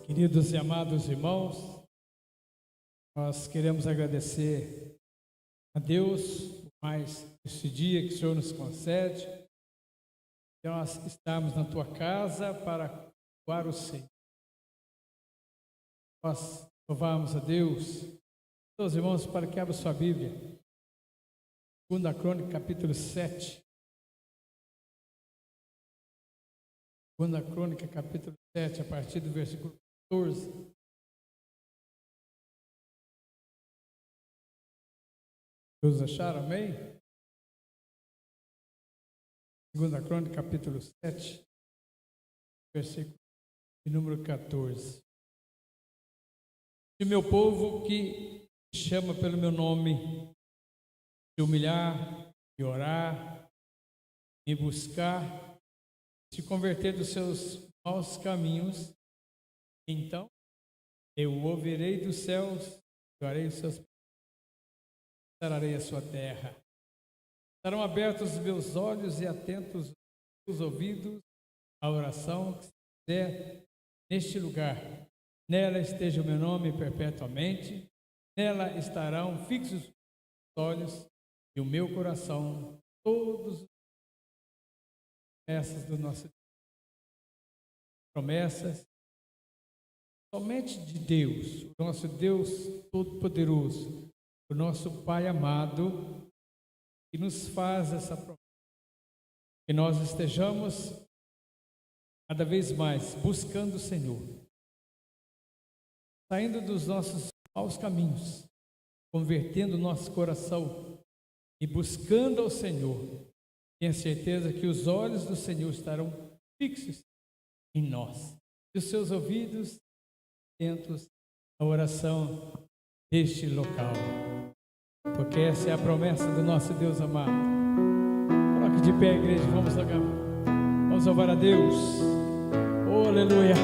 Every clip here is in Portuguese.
Queridos e amados irmãos, nós queremos agradecer a Deus por mais este dia que o Senhor nos concede, que nós estamos na tua casa para cultuar o Senhor. Nós louvamos a Deus. Meus irmãos, para que abra sua Bíblia, 2 Crônica, capítulo 7. 2 Crônica, capítulo 7, a partir do versículo 14. Todos acharam? Amém? 2 Crônica, capítulo 7, versículo número 14. Se o meu povo que chama pelo meu nome se humilhar e orar, me buscar, se converter dos seus maus caminhos, então eu ouvirei dos céus, farei os seus pecados, sararei a sua terra. Estarão abertos os meus olhos e atentos os ouvidos à oração que se fizer neste lugar. Nela esteja o meu nome perpetuamente, nela estarão fixos os olhos e o meu coração, todos os promessas do nosso Deus. Promessas somente de Deus, o nosso Deus Todo-Poderoso, o nosso Pai amado, que nos faz essa promessa. Que nós estejamos cada vez mais buscando o Senhor, saindo dos nossos maus caminhos, convertendo o nosso coração e buscando ao Senhor. Tenha certeza que os olhos do Senhor estarão fixos em nós, e os seus ouvidos atentos à oração deste local, porque essa é a promessa do nosso Deus amado. Coloque de pé, igreja, vamos louvar a Deus. Oh, aleluia.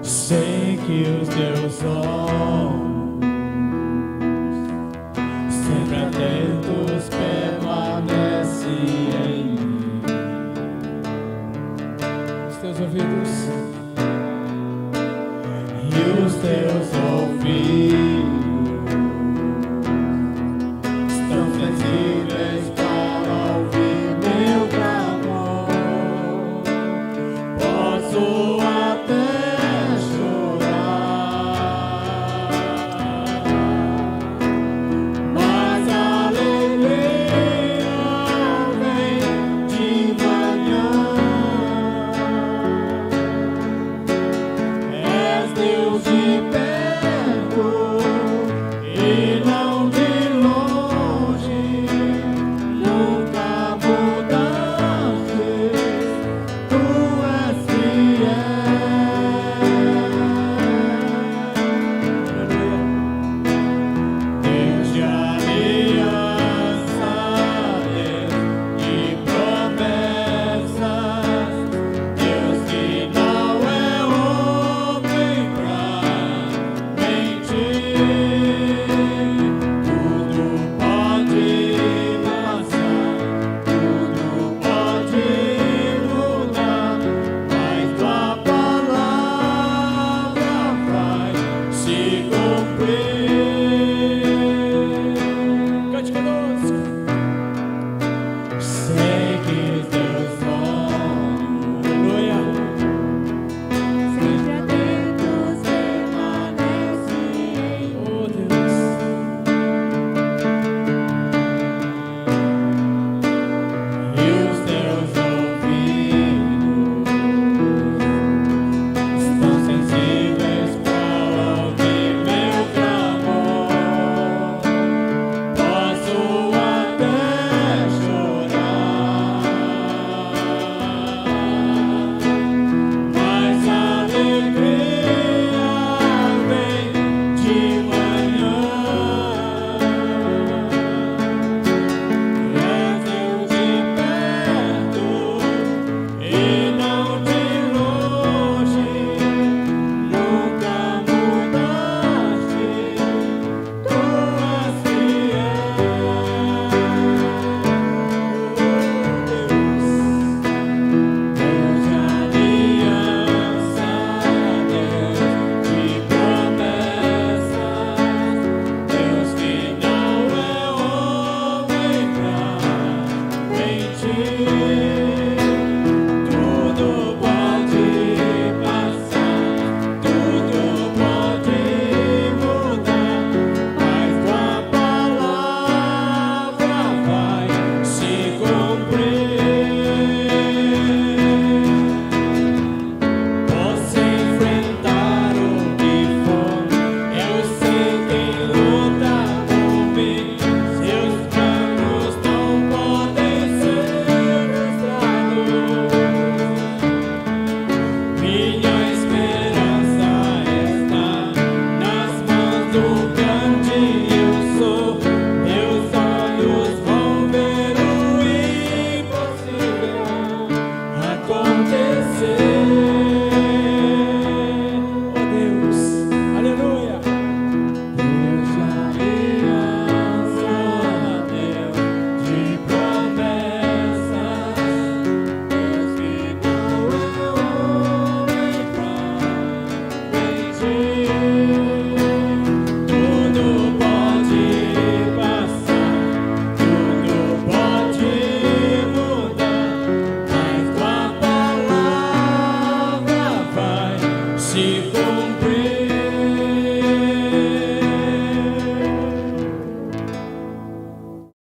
Sei que os teus olhos sempre atentos permanecem em mim. Os teus ouvidos e os teus ouvidos estão sensíveis para ouvir meu clamor. Posso até chorar,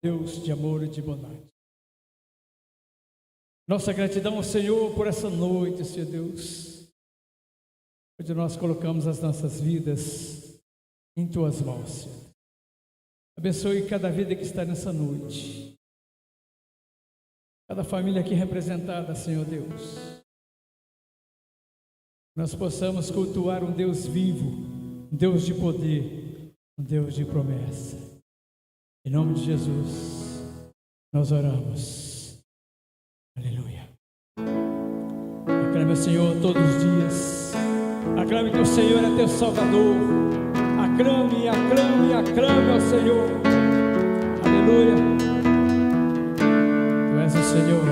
Deus de amor e de bondade. Nossa gratidão ao Senhor por essa noite, Senhor Deus, onde nós colocamos as nossas vidas em Tuas mãos, Senhor. Abençoe cada vida que está nessa noite, cada família aqui representada, Senhor Deus. Nós possamos cultuar um Deus vivo, um Deus de poder, um Deus de promessa. Em nome de Jesus, nós oramos. Aleluia. Aclame o Senhor todos os dias. Aclame que o Senhor é teu Salvador. Aclame, aclame, aclame ao Senhor. Aleluia. Tu és o Senhor.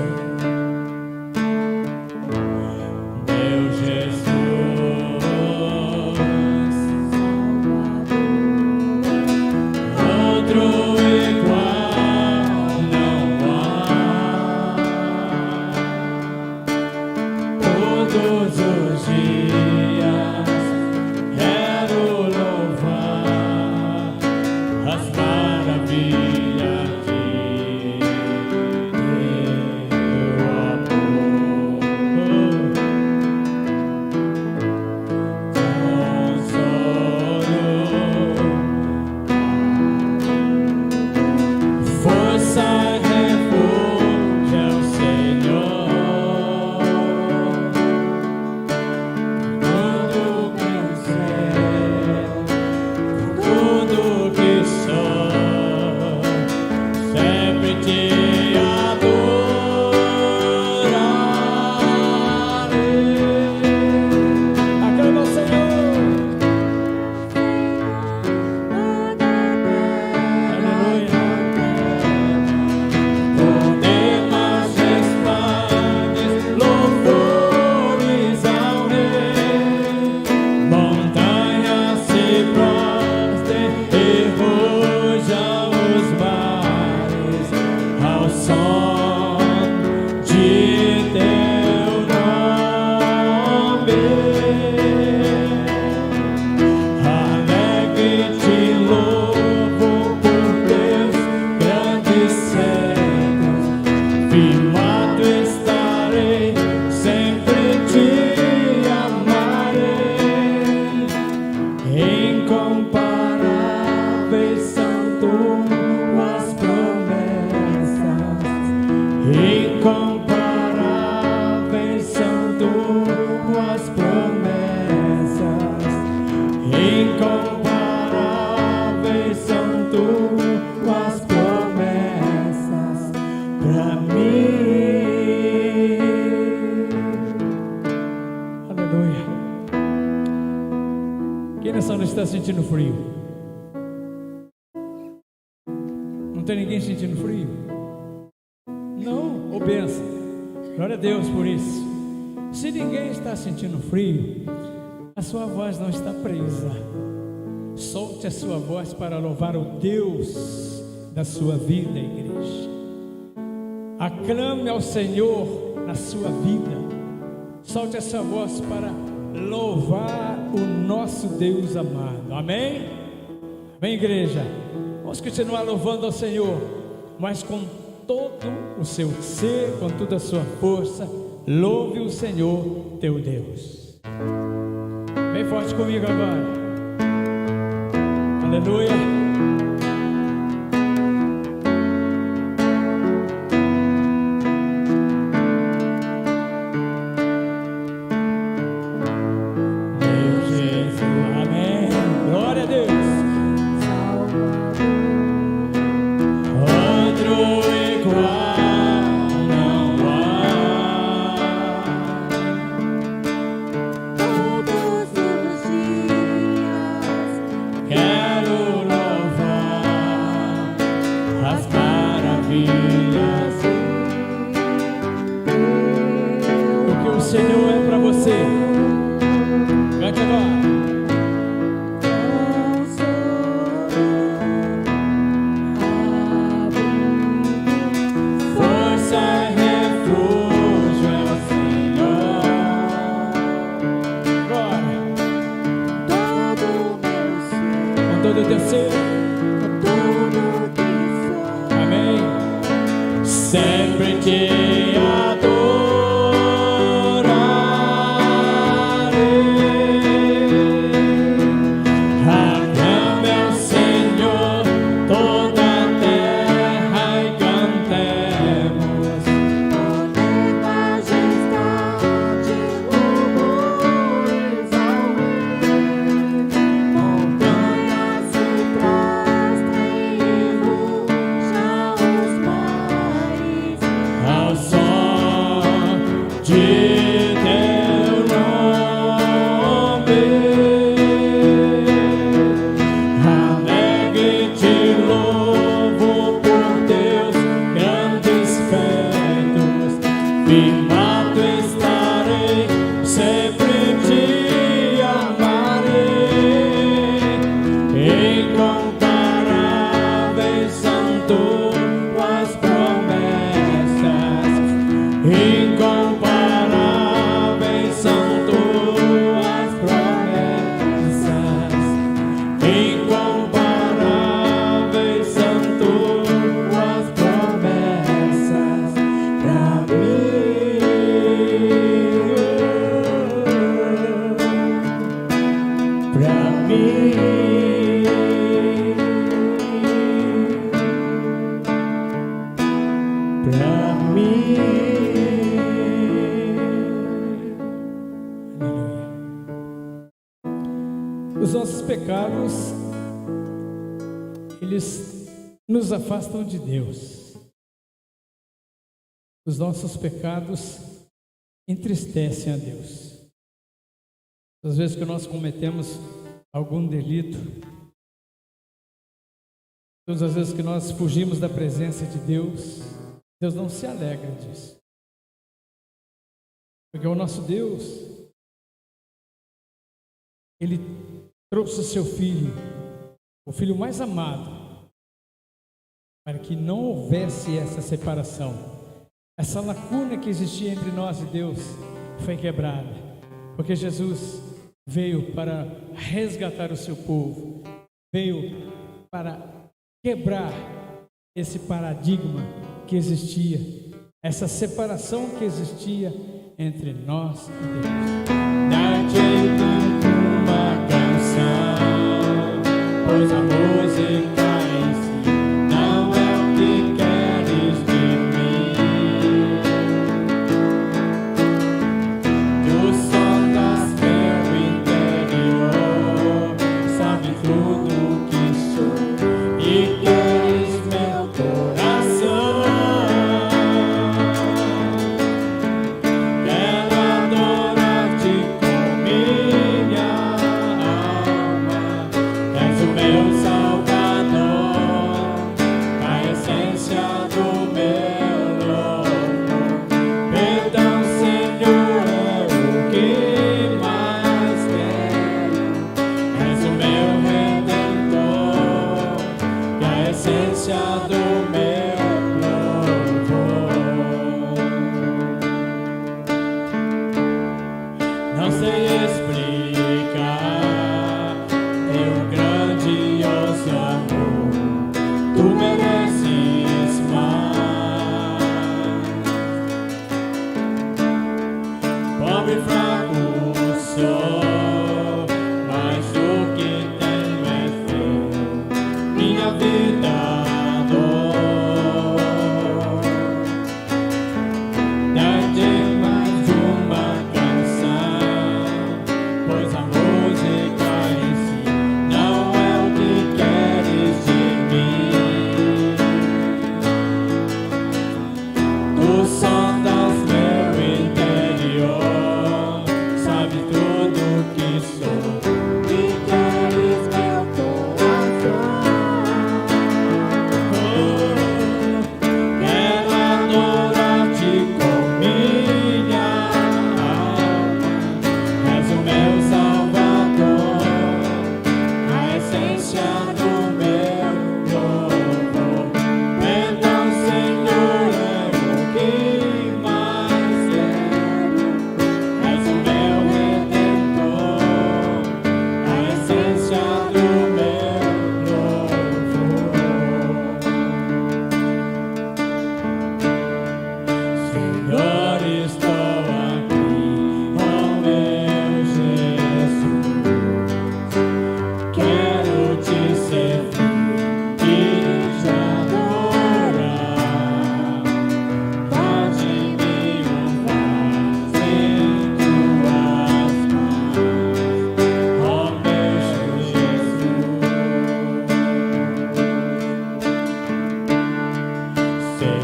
Meu Jesus, outro igual não há. Todos os dias quero louvar as maravilhas de teu amor. Força e refúgio é o Senhor. Tudo que eu sei, tudo que sou, sempre te adorarei. Aclame ao Senhor. Aleluia. Poder, majestades, louvores ao Rei. Montanhas se prostrem e rujam os mares ao som de teu nome. Alegre te louvo por teus grandes feitos. Firmado estarei, sempre te amarei. Incomparáveis são tuas promessas. Incomparáveis são tuas promessas. Incomparáveis são tuas promessas pra mim. Aleluia. Quem nessa noite está sentindo frio? Não tem ninguém sentindo frio? Não? Ou benção. Glória a Deus por isso. Se ninguém está sentindo frio, a sua voz não está presa. Solte a sua voz para louvar o Deus da sua vida, igreja. Aclame ao Senhor na sua vida. Solte a sua voz para louvar o nosso Deus amado. Amém? Amém, igreja? Vamos continuar louvando ao Senhor, mas com todo o seu ser, com toda a sua força. Louve o Senhor teu Deus. Bem forte comigo agora. Aleluia. Meu Jesus, Amém. Glória a Deus. outro igual não há. Todos os dias quero louvar sempre te adorarei. Aclame ao Senhor toda a terra e cantemos. Toda majestade, louvores ao Rei. Montanhas se prostrem e rujam os mares. Ao som de teu nome, alegre te louvo por teus grandes feitos. Firmado estarei, sempre te amarei. Incomparáveis são tuas promessas. Incomparáveis são tuas promessas. Incomparáveis são tuas promessas pra mim. Pra mim. Pra mim. Aleluia. Os nossos pecados, eles nos afastam de Deus. Os nossos pecados entristecem a Deus. Às vezes que nós cometemos algum delito, todas as vezes que nós fugimos da presença de Deus, Deus não se alegra disso. Porque o nosso Deus, Ele trouxe o seu Filho, o Filho mais amado, para que não houvesse essa separação. Essa lacuna que existia entre nós e Deus foi quebrada, porque Jesus veio para resgatar o seu povo, veio para quebrar esse paradigma que existia, essa separação que existia entre nós e Deus. Dá-te uma canção, pois a música em si não é o que queres de mim. Tu sondas meu interior, sabe tudo o que sou e queres meu coração. Quero adorar-te comigo.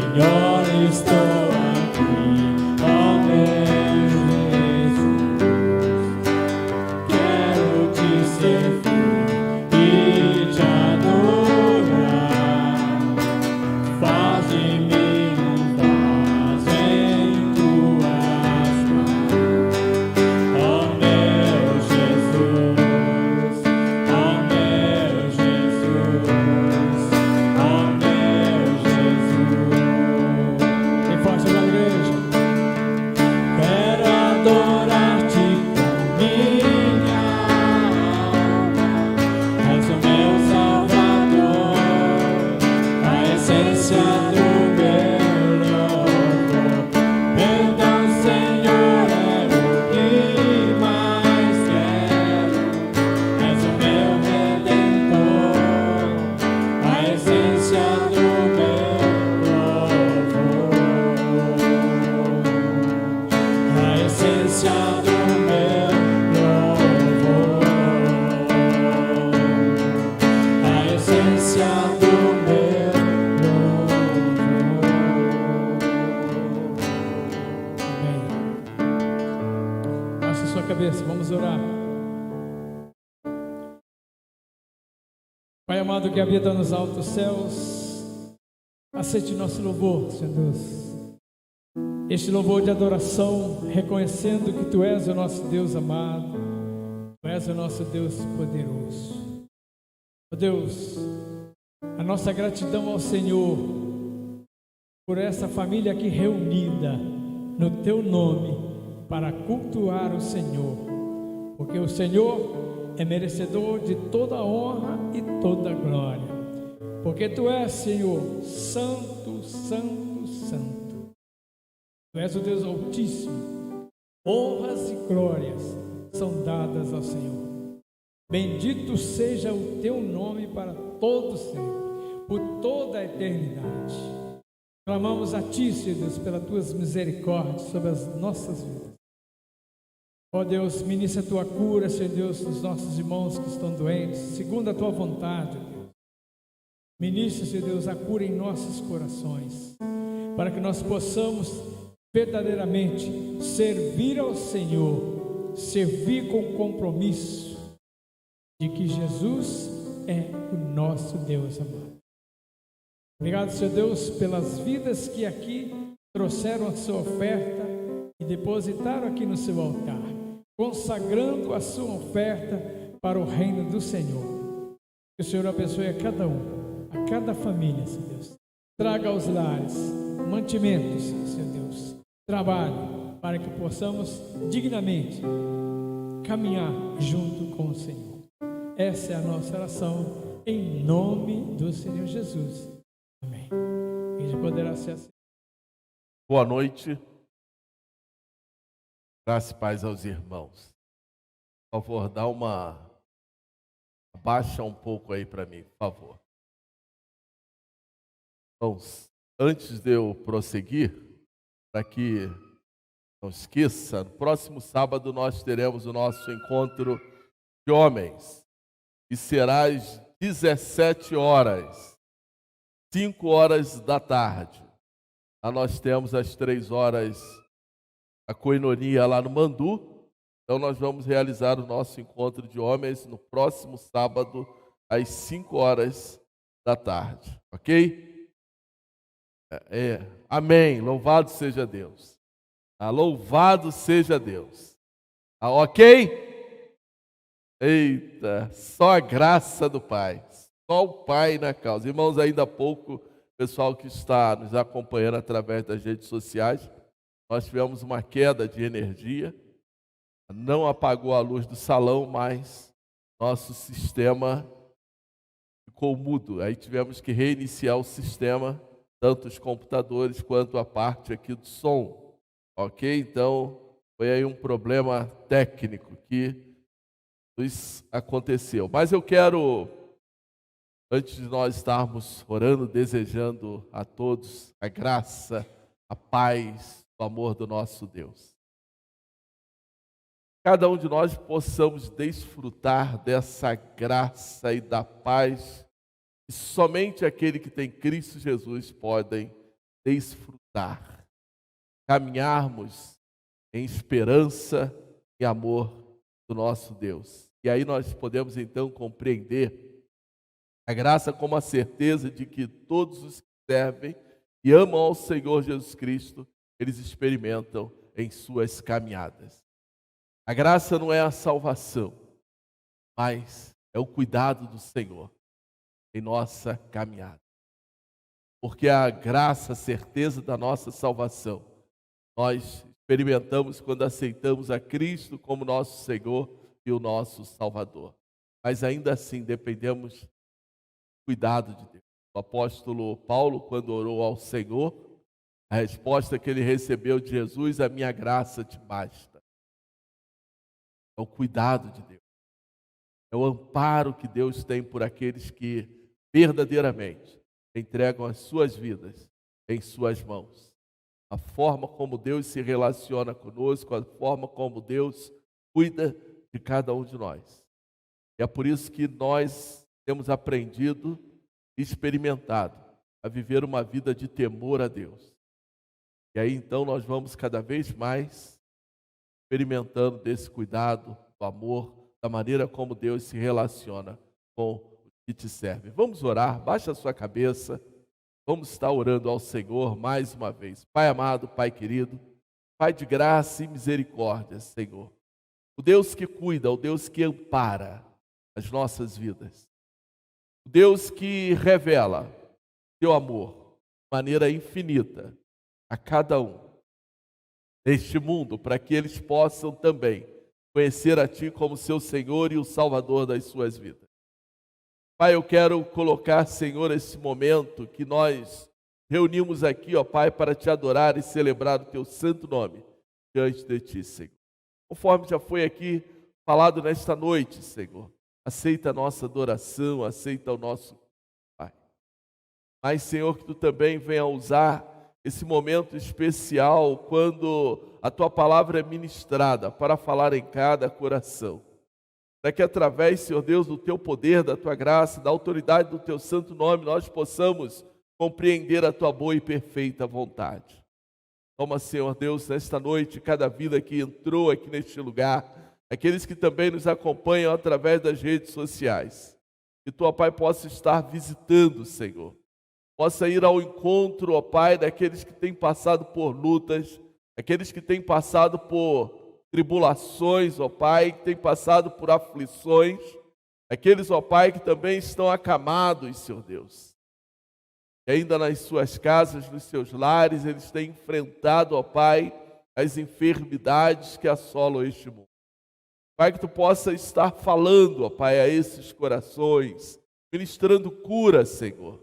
Senhor, estou aqui, ó meu Jesus. Quero te servir e te adorar. Faz de mim um vaso em tuas mãos, ó meu Jesus, ó meu Jesus, ó meu Jesus. Bem forte na igreja. Quero adorar-te com minha alma. És o meu Salvador, a essência do meu louvor. Perdão, Senhor, é o que mais quero. És o meu Redentor, a essência do meu louvor. A essência do meu louvor. A essência do meu louvor. Amém. Baixe sua cabeça, vamos orar. Pai amado que habita nos altos céus, aceite nosso louvor, Senhor Deus. Este louvor de adoração, reconhecendo que Tu és o nosso Deus amado, Tu és o nosso Deus poderoso. Ó Deus, a nossa gratidão ao Senhor por essa família aqui reunida no Teu nome para cultuar o Senhor, porque o Senhor é merecedor de toda a honra e toda a glória, porque Tu és, Senhor, santo, santo, santo. Tu és o Deus Altíssimo, honras e glórias são dadas ao Senhor. Bendito seja o Teu nome para todo sempre, por toda a eternidade. Clamamos a Ti, Senhor Deus, pelas Tuas misericórdias sobre as nossas vidas. Ó Deus, ministra a Tua cura, Senhor Deus, dos nossos irmãos que estão doentes, segundo a Tua vontade, ó Deus. Ministra, Senhor Deus, a cura em nossos corações, para que nós possamos verdadeiramente servir ao Senhor, servir com compromisso de que Jesus é o nosso Deus amado. Obrigado, Senhor Deus, pelas vidas que aqui trouxeram a sua oferta e depositaram aqui no seu altar, consagrando a sua oferta para o reino do Senhor. Que o Senhor abençoe a cada um, a cada família, Senhor Deus. Traga aos lares mantimentos, Senhor Deus, trabalho, para que possamos dignamente caminhar junto com o Senhor. Essa é a nossa oração, em nome do Senhor Jesus. Amém. Ele poderá ser assim. Boa noite. Graça e paz aos irmãos. Por favor, dá uma... Abaixa um pouco aí para mim, por favor. Irmãos, antes de eu prosseguir, para que não esqueça, no próximo sábado nós teremos o nosso encontro de homens, e será às 17 horas, 5 horas da tarde. Lá nós temos às 3 horas a coinonia lá no Mandu. Então nós vamos realizar o nosso encontro de homens no próximo sábado, às 5 horas da tarde. Ok? Amém. Louvado seja Deus. Louvado seja Deus. Ok? Eita, só a graça do Pai. Só o Pai na causa. Irmãos, ainda há pouco, pessoal que está nos acompanhando através das redes sociais, nós tivemos uma queda de energia. Não apagou a luz do salão, mas nosso sistema ficou mudo. Aí tivemos que reiniciar o sistema, tanto os computadores quanto a parte aqui do som. Ok? Então, foi aí um problema técnico que nos aconteceu. Mas eu quero, antes de nós estarmos orando, desejando a todos a graça, a paz, o amor do nosso Deus. Cada um de nós possamos desfrutar dessa graça e da paz que somente aquele que tem Cristo Jesus podem desfrutar, caminharmos em esperança e amor do nosso Deus. E aí nós podemos então compreender a graça como a certeza de que todos os que servem e amam ao Senhor Jesus Cristo, eles experimentam em suas caminhadas. A graça não é a salvação, mas é o cuidado do Senhor em nossa caminhada. Porque a graça, a certeza da nossa salvação, nós experimentamos quando aceitamos a Cristo como nosso Senhor e o nosso Salvador. Mas ainda assim dependemos do cuidado de Deus. O apóstolo Paulo, quando orou ao Senhor, a resposta que ele recebeu de Jesus: a minha graça te basta. É o cuidado de Deus. É o amparo que Deus tem por aqueles que verdadeiramente entregam as suas vidas em suas mãos. A forma como Deus se relaciona conosco, a forma como Deus cuida de cada um de nós. E é por isso que nós temos aprendido e experimentado a viver uma vida de temor a Deus. E aí então nós vamos cada vez mais experimentando desse cuidado, do amor, da maneira como Deus se relaciona com os que te servem. Vamos orar, baixa a sua cabeça, vamos estar orando ao Senhor mais uma vez. Pai amado, Pai querido, Pai de graça e misericórdia, Senhor. O Deus que cuida, o Deus que ampara as nossas vidas. O Deus que revela teu amor de maneira infinita a cada um neste mundo, para que eles possam também conhecer a Ti como seu Senhor e o Salvador das suas vidas. Pai, eu quero colocar, Senhor, esse momento que nós reunimos aqui, ó Pai, para Te adorar e celebrar o Teu santo nome diante de Ti, Senhor. Conforme já foi aqui falado nesta noite, Senhor, aceita a nossa adoração, aceita o nosso Pai. Mas, Senhor, que Tu também venha usar esse momento especial quando a Tua palavra é ministrada para falar em cada coração. Para que através, Senhor Deus, do Teu poder, da Tua graça, da autoridade do Teu santo nome, nós possamos compreender a Tua boa e perfeita vontade. Toma, Senhor Deus, nesta noite, cada vida que entrou aqui neste lugar, aqueles que também nos acompanham através das redes sociais, que Tua Pai possa estar visitando, Senhor. Possa ir ao encontro, ó Pai, daqueles que têm passado por lutas, aqueles que têm passado por tribulações, ó Pai, que têm passado por aflições, aqueles, ó Pai, que também estão acamados, Senhor Deus. E ainda nas suas casas, nos seus lares, eles têm enfrentado, ó Pai, as enfermidades que assolam este mundo. Pai, que Tu possa estar falando, ó Pai, a esses corações, ministrando cura, Senhor.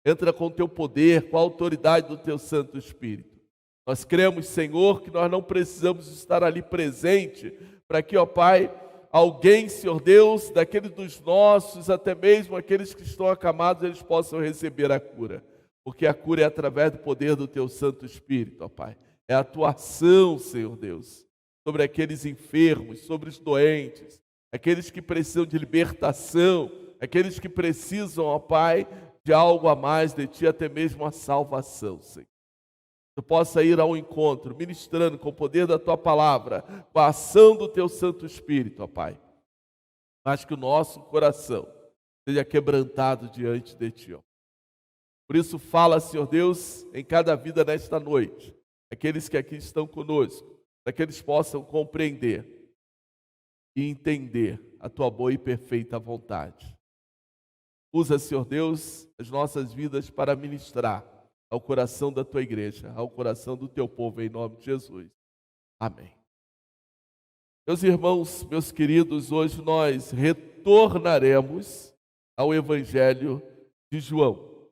Entra com o Teu poder, com a autoridade do Teu Santo Espírito. Nós cremos, Senhor, que nós não precisamos estar ali presente para que, ó Pai, alguém, Senhor Deus, daqueles dos nossos, até mesmo aqueles que estão acamados, eles possam receber a cura. Porque a cura é através do poder do Teu Santo Espírito, ó Pai. É a Tua ação, Senhor Deus, sobre aqueles enfermos, sobre os doentes, aqueles que precisam de libertação, aqueles que precisam, ó Pai, de algo a mais de Ti, até mesmo a salvação, Senhor. Tu possa ir ao encontro, ministrando com o poder da Tua palavra, com a ação do Teu Santo Espírito, ó Pai. Mas que o nosso coração seja quebrantado diante de Ti, ó. Por isso fala, Senhor Deus, em cada vida nesta noite, aqueles que aqui estão conosco, para que eles possam compreender e entender a Tua boa e perfeita vontade. Usa, Senhor Deus, as nossas vidas para ministrar ao coração da Tua igreja, ao coração do Teu povo, em nome de Jesus. Amém. Meus irmãos, meus queridos, hoje nós retornaremos ao Evangelho de João.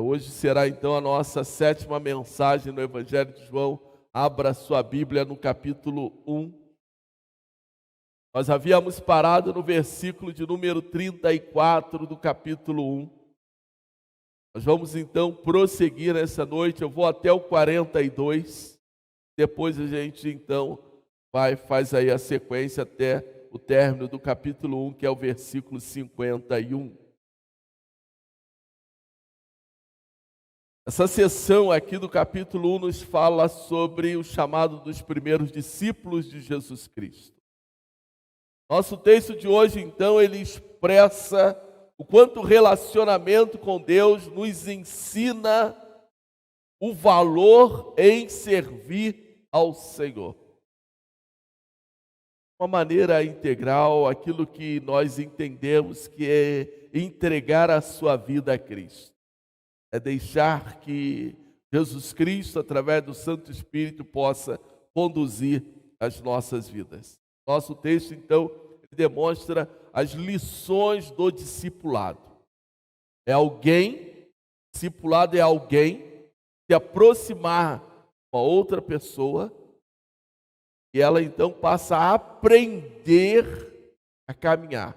Hoje será então a nossa 7ª mensagem no Evangelho de João. Abra sua Bíblia no capítulo 1. Nós havíamos parado no versículo de número 34 do capítulo 1. Nós vamos então prosseguir nessa noite. Eu vou até o 42. Depois a gente então faz aí a sequência até o término do capítulo 1, que é o versículo 51. Essa sessão aqui do capítulo 1 nos fala sobre o chamado dos primeiros discípulos de Jesus Cristo. Nosso texto de hoje, então, ele expressa o quanto o relacionamento com Deus nos ensina o valor em servir ao Senhor. De uma maneira integral, aquilo que nós entendemos que é entregar a sua vida a Cristo. É deixar que Jesus Cristo, através do Santo Espírito, possa conduzir as nossas vidas. Nosso texto, então, demonstra as lições do discipulado. Discipulado é alguém se aproximar de uma outra pessoa e ela então passa a aprender a caminhar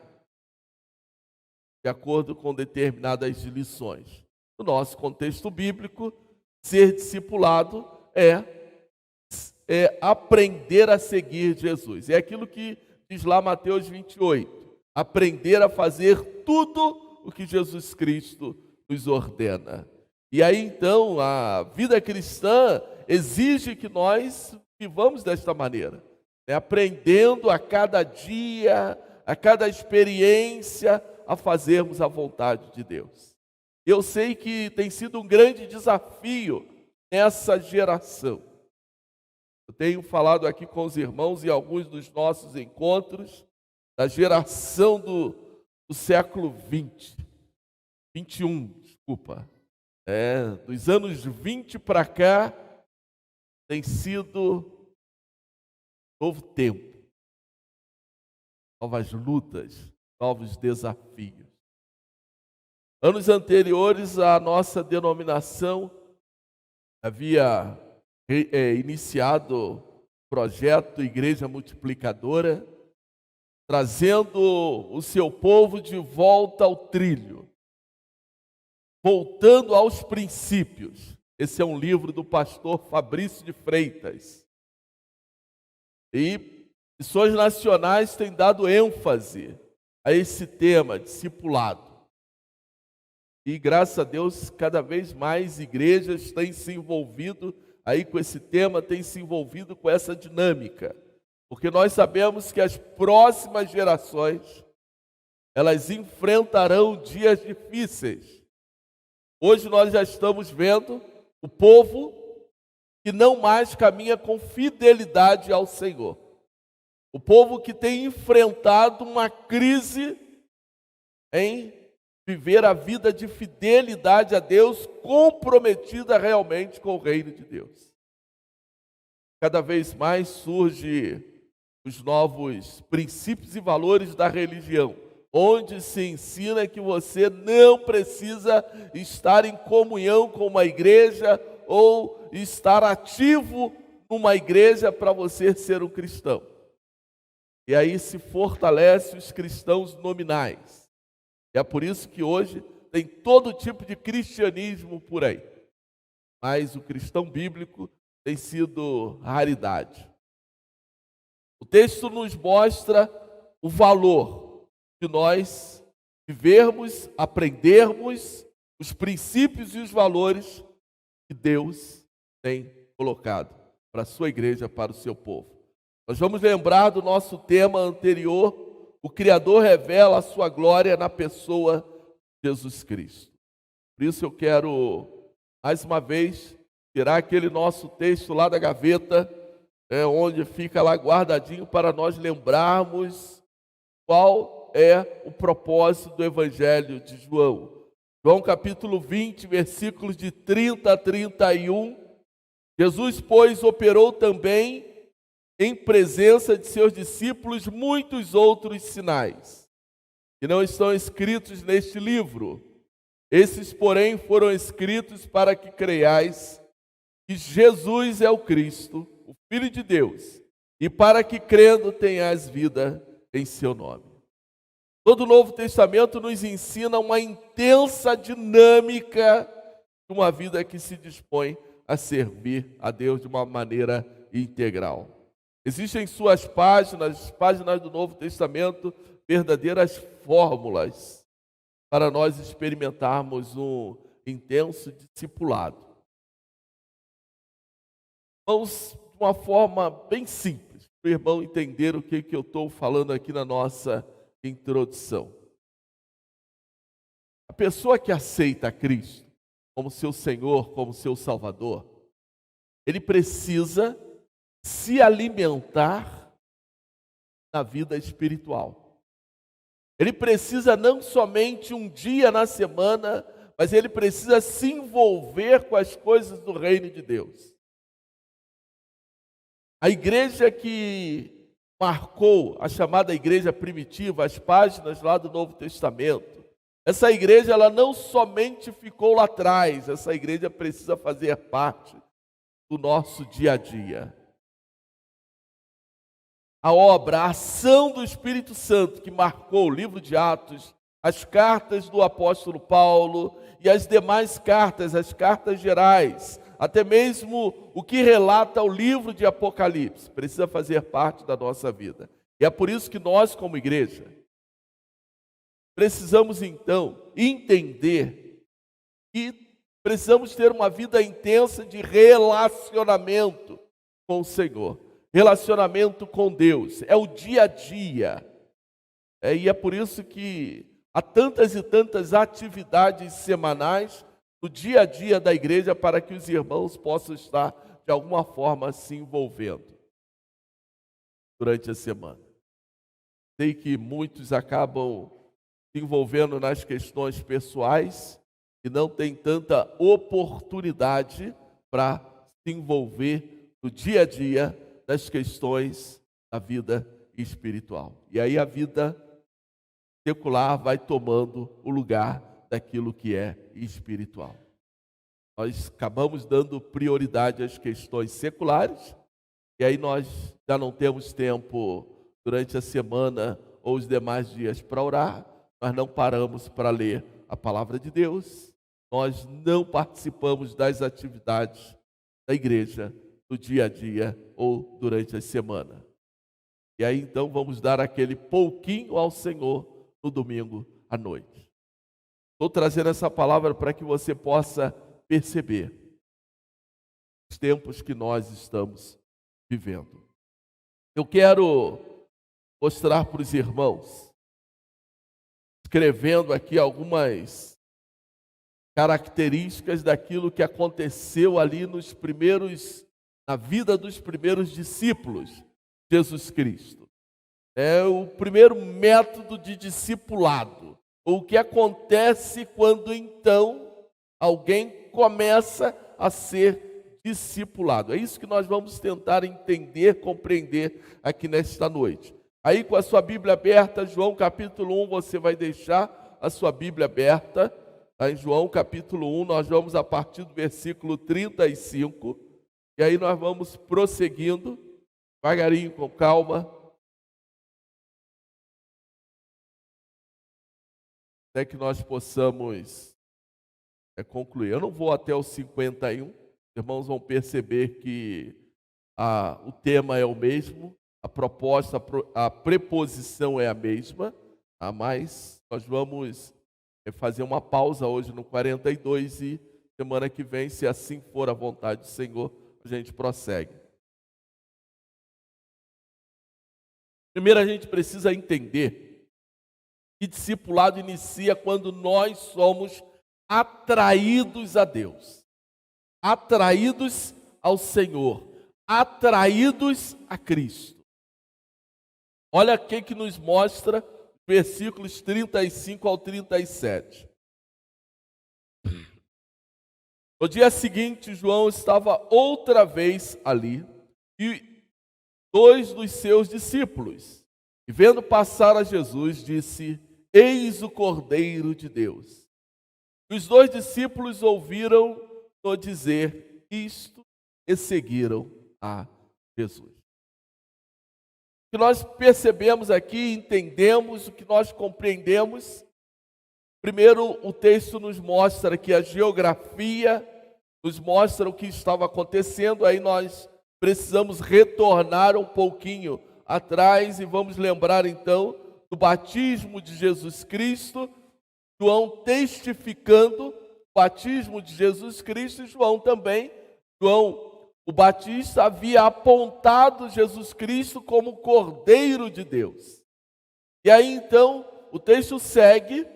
de acordo com determinadas lições. No nosso contexto bíblico, ser discipulado é aprender a seguir Jesus. É aquilo que diz lá Mateus 28. Aprender a fazer tudo o que Jesus Cristo nos ordena. E aí então a vida cristã exige que nós vivamos desta maneira, aprendendo a cada dia, a cada experiência, a fazermos a vontade de Deus. Eu sei que tem sido um grande desafio nessa geração. Eu tenho falado aqui com os irmãos em alguns dos nossos encontros da geração do século 21, dos anos 20 para cá, tem sido novo tempo, novas lutas, novos desafios. Anos anteriores, a nossa denominação havia iniciado o projeto Igreja Multiplicadora, trazendo o seu povo de volta ao trilho, voltando aos princípios. Esse é um livro do pastor Fabrício de Freitas. E missões nacionais têm dado ênfase a esse tema, discipulado. E graças a Deus, cada vez mais igrejas têm se envolvido aí com esse tema, têm se envolvido com essa dinâmica. Porque nós sabemos que as próximas gerações, elas enfrentarão dias difíceis. Hoje nós já estamos vendo o povo que não mais caminha com fidelidade ao Senhor. O povo que tem enfrentado uma crise em viver a vida de fidelidade a Deus, comprometida realmente com o reino de Deus. Cada vez mais surgem os novos princípios e valores da religião, onde se ensina que você não precisa estar em comunhão com uma igreja ou estar ativo numa igreja para você ser um cristão. E aí se fortalece os cristãos nominais. E é por isso que hoje tem todo tipo de cristianismo por aí. Mas o cristão bíblico tem sido raridade. O texto nos mostra o valor de nós vivermos, aprendermos os princípios e os valores que Deus tem colocado para a sua igreja, para o seu povo. Nós vamos lembrar do nosso tema anterior. O Criador revela a sua glória na pessoa de Jesus Cristo. Por isso eu quero, mais uma vez, tirar aquele nosso texto lá da gaveta, onde fica lá guardadinho para nós lembrarmos qual é o propósito do Evangelho de João. João capítulo 20, versículos de 30 a 31. Jesus, pois, operou também em presença de seus discípulos muitos outros sinais, que não estão escritos neste livro. Esses, porém, foram escritos para que creiais que Jesus é o Cristo, o Filho de Deus, e para que, crendo, tenhais vida em seu nome. Todo o Novo Testamento nos ensina uma intensa dinâmica de uma vida que se dispõe a servir a Deus de uma maneira integral. Existem em suas páginas do Novo Testamento, verdadeiras fórmulas para nós experimentarmos um intenso discipulado. Vamos de uma forma bem simples, para o irmão entender o que eu estou falando aqui na nossa introdução. A pessoa que aceita a Cristo como seu Senhor, como seu Salvador, ele precisa se alimentar na vida espiritual. Ele precisa não somente um dia na semana, mas ele precisa se envolver com as coisas do reino de Deus. A igreja que marcou a chamada igreja primitiva, as páginas lá do Novo Testamento, essa igreja ela não somente ficou lá atrás, essa igreja precisa fazer parte do nosso dia a dia. A obra, a ação do Espírito Santo que marcou o livro de Atos, as cartas do apóstolo Paulo e as demais cartas, as cartas gerais, até mesmo o que relata o livro de Apocalipse, precisa fazer parte da nossa vida. E é por isso que nós, como igreja, precisamos então entender que precisamos ter uma vida intensa de relacionamento com o Senhor, relacionamento com Deus, é o dia a dia. E é por isso que há tantas e tantas atividades semanais no dia a dia da igreja para que os irmãos possam estar de alguma forma se envolvendo durante a semana. Sei que muitos acabam se envolvendo nas questões pessoais e não tem tanta oportunidade para se envolver no dia a dia das questões da vida espiritual. E aí a vida secular vai tomando o lugar daquilo que é espiritual. Nós acabamos dando prioridade às questões seculares, e aí nós já não temos tempo durante a semana ou os demais dias para orar, nós não paramos para ler a palavra de Deus, nós não participamos das atividades da igreja no dia a dia ou durante a semana. E aí então vamos dar aquele pouquinho ao Senhor no domingo à noite. Estou trazendo essa palavra para que você possa perceber os tempos que nós estamos vivendo. Eu quero mostrar para os irmãos, escrevendo aqui algumas características daquilo que aconteceu ali na vida dos primeiros discípulos de Jesus Cristo. É o primeiro método de discipulado. O que acontece quando então alguém começa a ser discipulado. É isso que nós vamos tentar entender, compreender aqui nesta noite. Aí com a sua Bíblia aberta, João capítulo 1, você vai deixar a sua Bíblia aberta. Em João capítulo 1, nós vamos a partir do versículo 35. E aí nós vamos prosseguindo, devagarinho, com calma, até que nós possamos concluir. Eu não vou até o 51, os irmãos vão perceber que o tema é o mesmo, a proposta, a preposição é a mesma, mas nós vamos fazer uma pausa hoje no 42 e semana que vem, se assim for a vontade do Senhor, a gente prossegue. Primeiro a gente precisa entender que discipulado inicia quando nós somos atraídos a Deus, atraídos ao Senhor, atraídos a Cristo. Olha o que nos mostra versículos 35 ao 37. No dia seguinte, João estava outra vez ali e 2 dos seus discípulos, e vendo passar a Jesus, disse: Eis o Cordeiro de Deus. E os 2 discípulos ouviram-no dizer isto e seguiram a Jesus. O que nós percebemos aqui, entendemos, o que nós compreendemos. Primeiro, o texto nos mostra que a geografia nos mostra o que estava acontecendo, aí nós precisamos retornar um pouquinho atrás e vamos lembrar então do batismo de Jesus Cristo, João testificando batismo de Jesus Cristo, e João também. João, o Batista, havia apontado Jesus Cristo como Cordeiro de Deus. E aí então o texto segue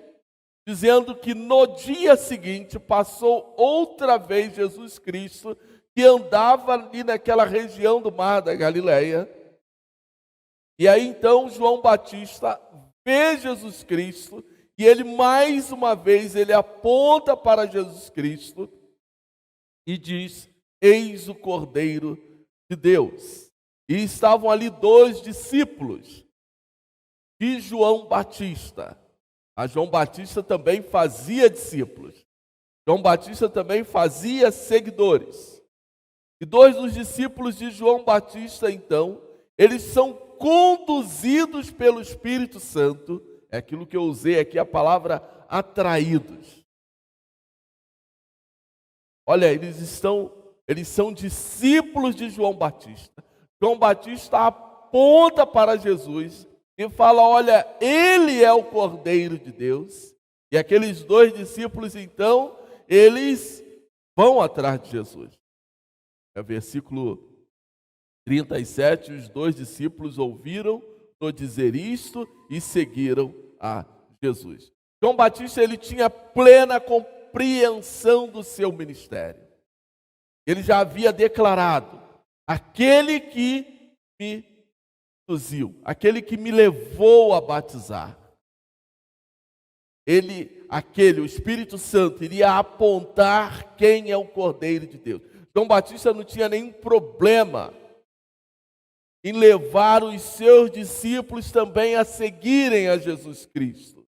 dizendo que no dia seguinte passou outra vez Jesus Cristo, que andava ali naquela região do mar da Galileia. E aí então João Batista vê Jesus Cristo, e ele mais uma vez ele aponta para Jesus Cristo e diz: eis o Cordeiro de Deus. E estavam ali 2 discípulos de João Batista. A João Batista também fazia discípulos. João Batista também fazia seguidores. E 2 dos discípulos de João Batista, então, eles são conduzidos pelo Espírito Santo. É aquilo que eu usei aqui, a palavra atraídos. Olha, eles são discípulos de João Batista. João Batista aponta para Jesus e fala: olha, ele é o Cordeiro de Deus. E aqueles 2 discípulos, então, eles vão atrás de Jesus. É o versículo 37, os 2 discípulos ouviram-no dizer isto e seguiram a Jesus. João Batista, ele tinha plena compreensão do seu ministério. Ele já havia declarado: aquele que me conduziu, aquele que me levou a batizar, o Espírito Santo, iria apontar quem é o Cordeiro de Deus. João Batista não tinha nenhum problema em levar os seus discípulos também a seguirem a Jesus Cristo.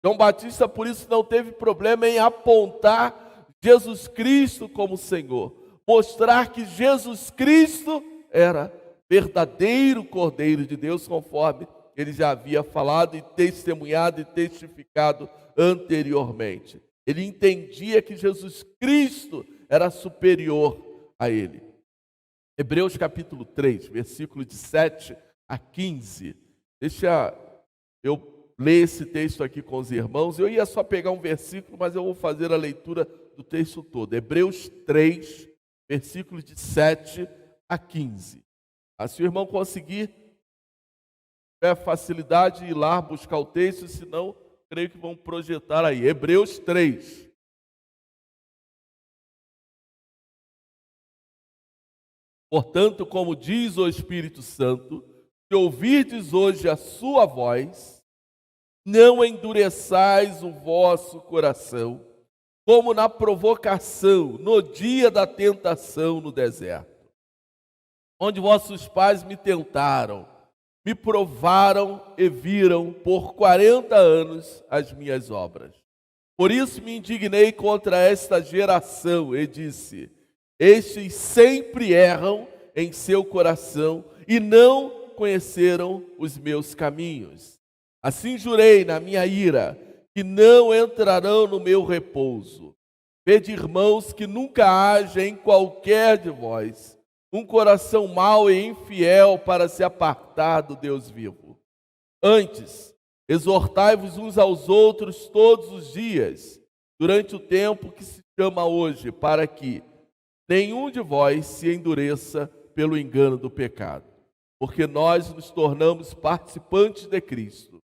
João Batista, por isso, não teve problema em apontar Jesus Cristo como Senhor, mostrar que Jesus Cristo era verdadeiro Cordeiro de Deus, conforme ele já havia falado e testemunhado e testificado anteriormente. Ele entendia que Jesus Cristo era superior a ele. Hebreus capítulo 3, versículo de 7 a 15. Deixa eu ler esse texto aqui com os irmãos. Eu ia só pegar um versículo, mas eu vou fazer a leitura do texto todo. Hebreus 3, versículo de 7 a 15. Se o irmão conseguir, tiver facilidade de ir lá buscar o texto, senão creio que vão projetar aí. Hebreus 3. Portanto, como diz o Espírito Santo, se ouvirdes hoje a sua voz, não endureçais o vosso coração, como na provocação, no dia da tentação no deserto, onde vossos pais me tentaram, me provaram e viram por 40 anos as minhas obras. Por isso me indignei contra esta geração e disse: estes sempre erram em seu coração e não conheceram os meus caminhos. Assim jurei na minha ira que não entrarão no meu repouso. Vede, irmãos, que nunca haja em qualquer de vós um coração mau e infiel para se apartar do Deus vivo. Antes, exortai-vos uns aos outros todos os dias, durante o tempo que se chama hoje, para que nenhum de vós se endureça pelo engano do pecado, porque nós nos tornamos participantes de Cristo,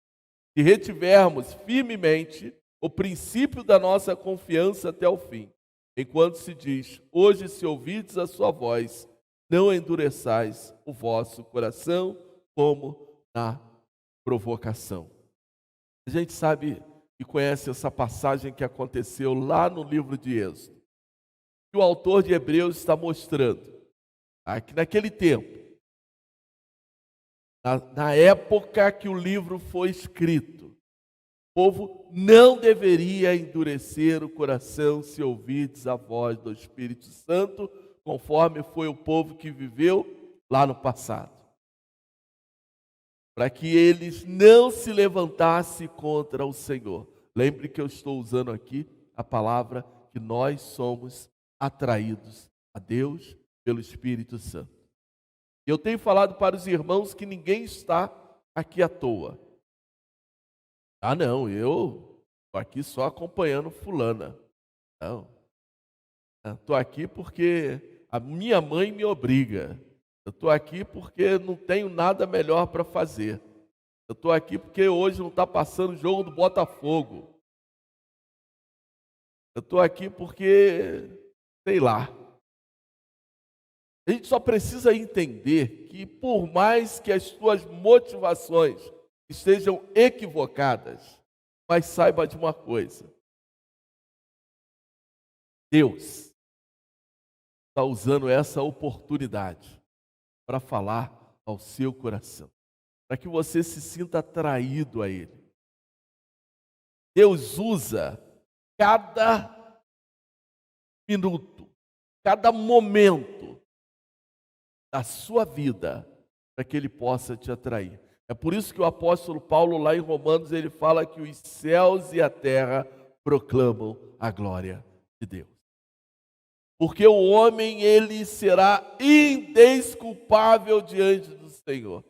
se retivermos firmemente o princípio da nossa confiança até o fim, enquanto se diz: hoje, se ouvirdes a sua voz, não endureçais o vosso coração como na provocação. A gente sabe e conhece essa passagem que aconteceu lá no livro de Êxodo. O autor de Hebreus está mostrando que naquele tempo, na época que o livro foi escrito, o povo não deveria endurecer o coração se ouvirdes a voz do Espírito Santo, conforme foi o povo que viveu lá no passado, para que eles não se levantassem contra o Senhor. Lembre que eu estou usando aqui a palavra que nós somos atraídos a Deus pelo Espírito Santo. Eu tenho falado para os irmãos que ninguém está aqui à toa. Não, eu estou aqui só acompanhando fulana. Não. Estou aqui porque a minha mãe me obriga. Eu estou aqui porque não tenho nada melhor para fazer. Eu estou aqui porque hoje não está passando o jogo do Botafogo. Eu estou aqui porque, sei lá. A gente só precisa entender que por mais que as tuas motivações estejam equivocadas, mas saiba de uma coisa. Deus está usando essa oportunidade para falar ao seu coração, para que você se sinta atraído a Ele. Deus usa cada minuto, cada momento da sua vida para que Ele possa te atrair. É por isso que o apóstolo Paulo, lá em Romanos, ele fala que os céus e a terra proclamam a glória de Deus. Porque o homem, ele será indesculpável diante do Senhor.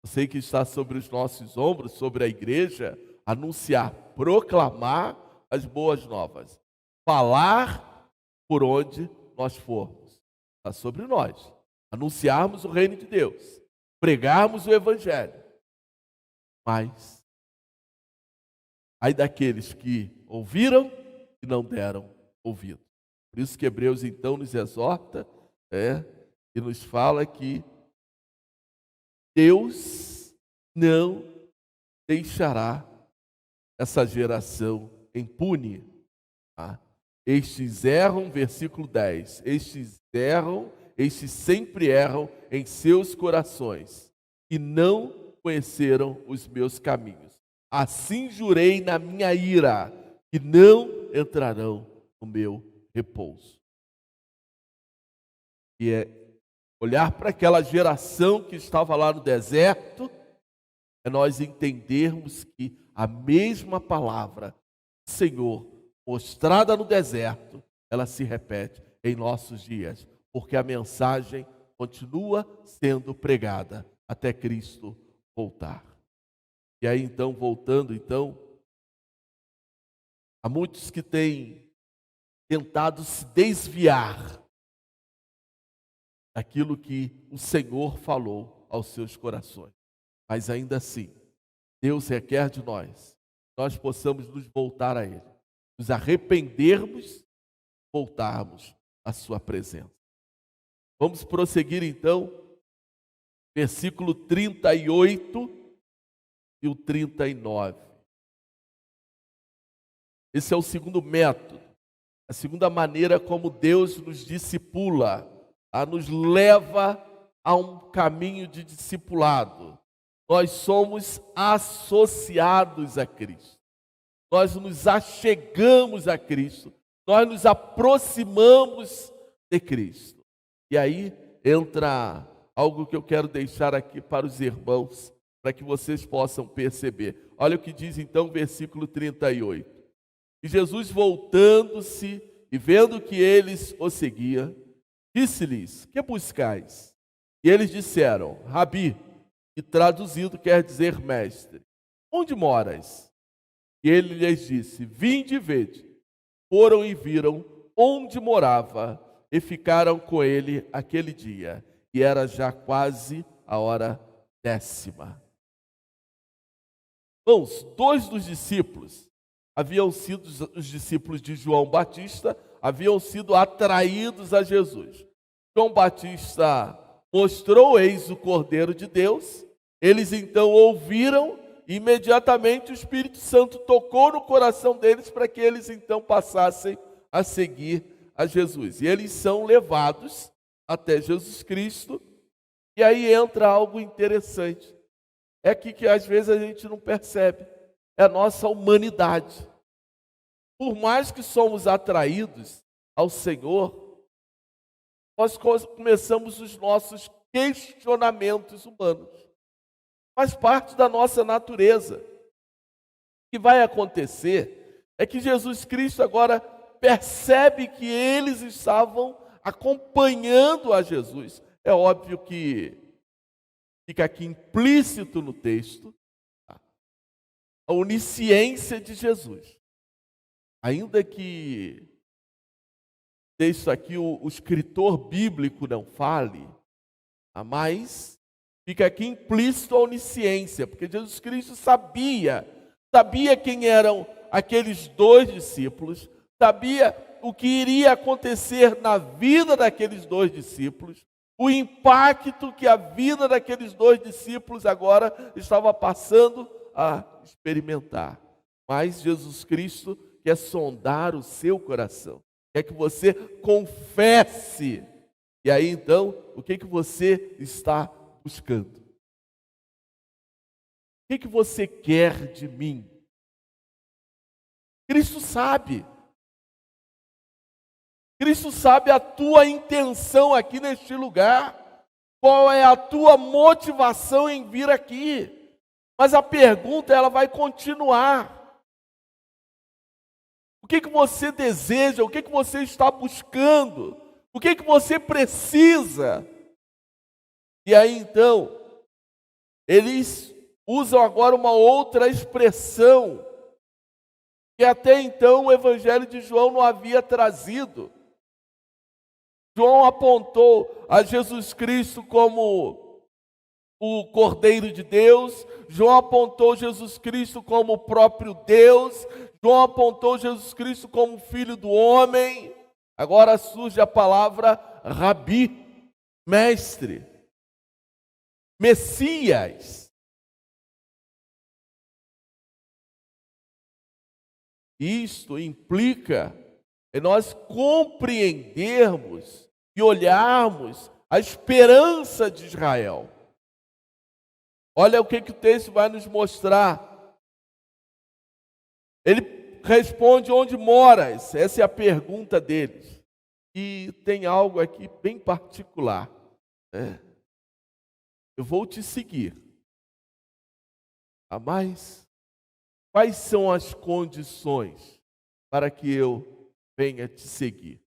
Eu sei que está sobre os nossos ombros, sobre a igreja, anunciar, proclamar as boas novas. Falar por onde nós formos. Está sobre nós. Anunciarmos o reino de Deus. Pregarmos o evangelho. Mas, ai daqueles que ouviram e não deram ouvido. Por isso que Hebreus então nos exorta e nos fala que Deus não deixará essa geração impune. Tá? Estes erram, versículo 10, estes sempre erram em seus corações e não conheceram os meus caminhos. Assim jurei na minha ira que não entrarão no meu repouso. E é olhar para aquela geração que estava lá no deserto, é nós entendermos que a mesma palavra do Senhor, mostrada no deserto, ela se repete em nossos dias, porque a mensagem continua sendo pregada até Cristo voltar. E aí então, voltando há muitos que têm tentado se desviar daquilo que o Senhor falou aos seus corações. Mas ainda assim, Deus requer de nós possamos nos voltar a Ele, nos arrependermos, voltarmos à sua presença. Vamos prosseguir então, versículo 38 e o 39. Esse é o segundo método, a segunda maneira como Deus nos discipula, nos leva a um caminho de discipulado. Nós somos associados a Cristo. Nós nos achegamos a Cristo. Nós nos aproximamos de Cristo. E aí entra algo que eu quero deixar aqui para os irmãos, para que vocês possam perceber. Olha o que diz então o versículo 38. E Jesus, voltando-se e vendo que eles o seguiam, disse-lhes: que buscais? E eles disseram: Rabi, que traduzido quer dizer mestre, onde moras? E ele lhes disse: vinde e vede. Foram e viram onde morava e ficaram com ele aquele dia. E era já quase a hora 10ª. Irmãos, 2 dos discípulos haviam sido os discípulos de João Batista, haviam sido atraídos a Jesus. João Batista mostrou: eis o Cordeiro de Deus. Eles então ouviram, e imediatamente o Espírito Santo tocou no coração deles para que eles então passassem a seguir a Jesus. E eles são levados até Jesus Cristo, e aí entra algo interessante. É aqui que às vezes a gente não percebe, é a nossa humanidade. Por mais que somos atraídos ao Senhor, nós começamos os nossos questionamentos humanos. Faz parte da nossa natureza. O que vai acontecer é que Jesus Cristo agora percebe que eles estavam acompanhando a Jesus. É óbvio que fica aqui implícito no texto a onisciência de Jesus. ainda que isso aqui o escritor bíblico não fale, mas fica aqui implícito a onisciência, porque Jesus Cristo sabia quem eram aqueles 2 discípulos, sabia o que iria acontecer na vida daqueles 2 discípulos, o impacto que a vida daqueles 2 discípulos agora estava passando a experimentar. Mas Jesus Cristo quer sondar o seu coração, quer que você confesse. E aí então, o que você está buscando? O que você quer de mim? Cristo sabe. Cristo sabe a tua intenção aqui neste lugar. Qual é a tua motivação em vir aqui? Mas a pergunta, ela vai continuar. O que você deseja? O que você está buscando? O que você precisa? E aí então, eles usam agora uma outra expressão que até então o Evangelho de João não havia trazido. João apontou a Jesus Cristo como o Cordeiro de Deus, João apontou Jesus Cristo como o próprio Deus, João apontou Jesus Cristo como Filho do Homem. Agora surge a palavra Rabi, mestre, Messias. Isto implica em nós compreendermos e olharmos a esperança de Israel. Olha o que o texto vai nos mostrar. Ele responde: onde moras? Essa é a pergunta deles. E tem algo aqui bem particular, né? Eu vou te seguir. Mas quais são as condições para que eu venha te seguir?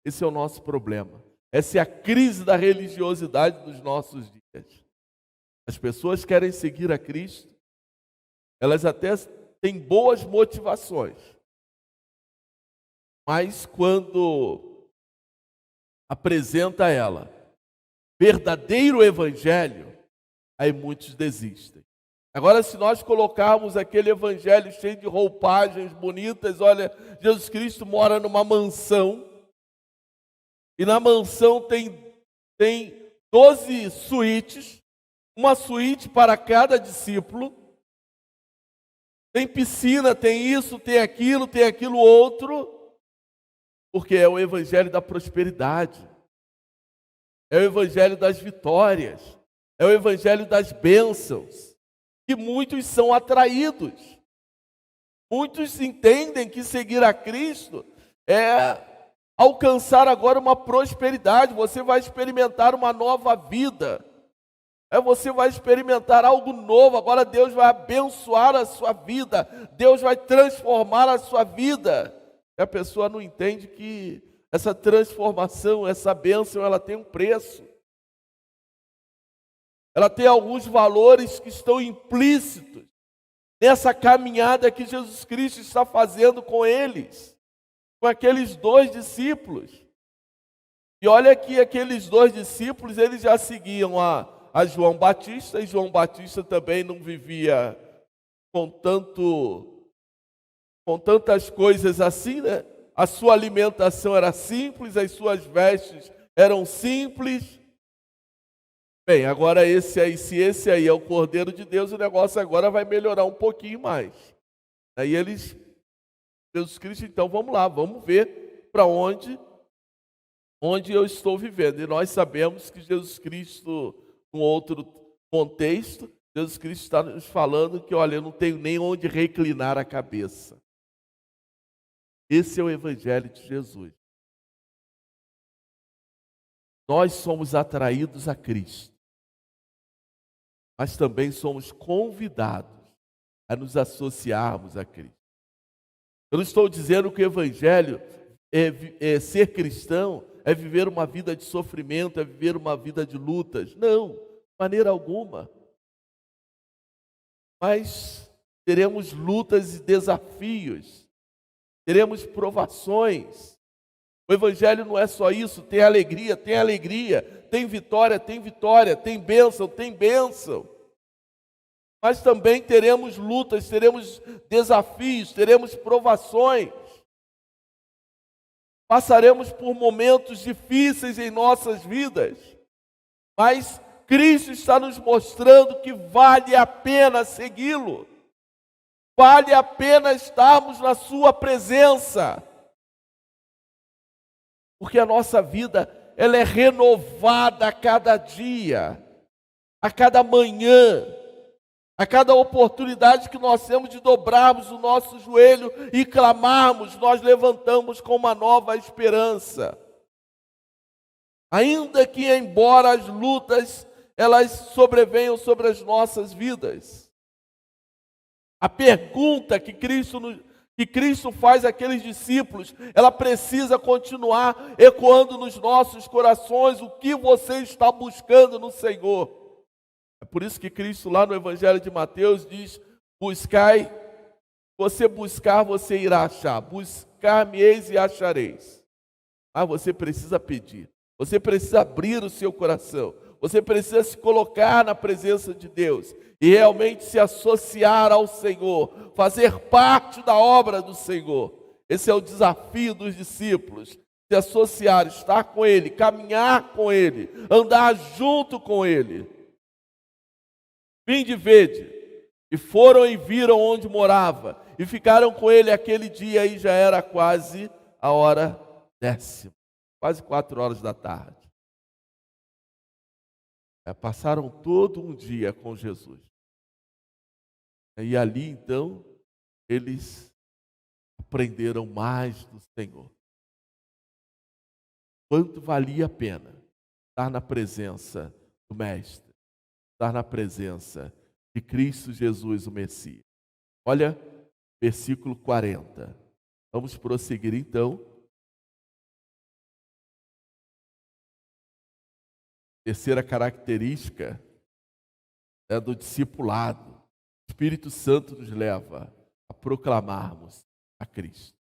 Esse é o nosso problema. Essa é a crise da religiosidade dos nossos dias. As pessoas querem seguir a Cristo, elas até têm boas motivações, mas quando apresenta a ela verdadeiro evangelho, aí muitos desistem. Agora, se nós colocarmos aquele evangelho cheio de roupagens bonitas, olha, Jesus Cristo mora numa mansão, e na mansão tem 12 suítes, uma suíte para cada discípulo, tem piscina, tem isso, tem aquilo outro, porque é o evangelho da prosperidade, é o evangelho das vitórias, é o evangelho das bênçãos, que muitos são atraídos. Muitos entendem que seguir a Cristo é alcançar agora uma prosperidade, você vai experimentar uma nova vida, você vai experimentar algo novo, agora Deus vai abençoar a sua vida, Deus vai transformar a sua vida. E a pessoa não entende que essa transformação, essa bênção, ela tem um preço. Ela tem alguns valores que estão implícitos nessa caminhada que Jesus Cristo está fazendo com eles, com aqueles 2 discípulos. E olha que aqueles 2 discípulos, eles já seguiam a João Batista, e João Batista também não vivia com tantas coisas assim, né? A sua alimentação era simples, as suas vestes eram simples. Bem, agora se esse aí é o Cordeiro de Deus, o negócio agora vai melhorar um pouquinho mais. Aí Jesus Cristo, então vamos lá, vamos ver para onde eu estou vivendo. E nós sabemos que Jesus Cristo, num outro contexto, Jesus Cristo está nos falando que, olha, eu não tenho nem onde reclinar a cabeça. Esse é o Evangelho de Jesus. Nós somos atraídos a Cristo, mas também somos convidados a nos associarmos a Cristo. Eu não estou dizendo que o Evangelho é ser cristão, é viver uma vida de sofrimento, é viver uma vida de lutas. Não, de maneira alguma. Mas teremos lutas e desafios teremos provações. O Evangelho não é só isso, tem alegria, tem vitória, tem bênção. Mas também teremos lutas, teremos desafios, teremos provações. Passaremos por momentos difíceis em nossas vidas, mas Cristo está nos mostrando que vale a pena segui-lo, vale a pena estarmos na sua presença, porque a nossa vida ela é renovada a cada dia, a cada manhã, a cada oportunidade que nós temos de dobrarmos o nosso joelho e clamarmos, nós levantamos com uma nova esperança. Ainda que embora as lutas elas sobrevenham sobre as nossas vidas. A pergunta que Cristo faz àqueles discípulos, ela precisa continuar ecoando nos nossos corações. O que você está buscando no Senhor? É por isso que Cristo lá no Evangelho de Mateus diz: buscai, você buscar, você irá achar. Buscar-me-eis e achareis. Ah, você precisa pedir. Você precisa abrir o seu coração. Você precisa se colocar na presença de Deus e realmente se associar ao Senhor, fazer parte da obra do Senhor. Esse é o desafio dos discípulos: se associar, estar com Ele, caminhar com Ele, andar junto com Ele. Vinde, vede. E foram e viram onde morava, e ficaram com ele aquele dia, e já era quase a hora 10ª, quase 4 horas da tarde. Passaram todo um dia com Jesus. E ali então, eles aprenderam mais do Senhor. Quanto valia a pena estar na presença do Mestre, estar na presença de Cristo Jesus, o Messias. Olha, versículo 40. Vamos prosseguir então. Terceira característica é do discipulado. O Espírito Santo nos leva a proclamarmos a Cristo.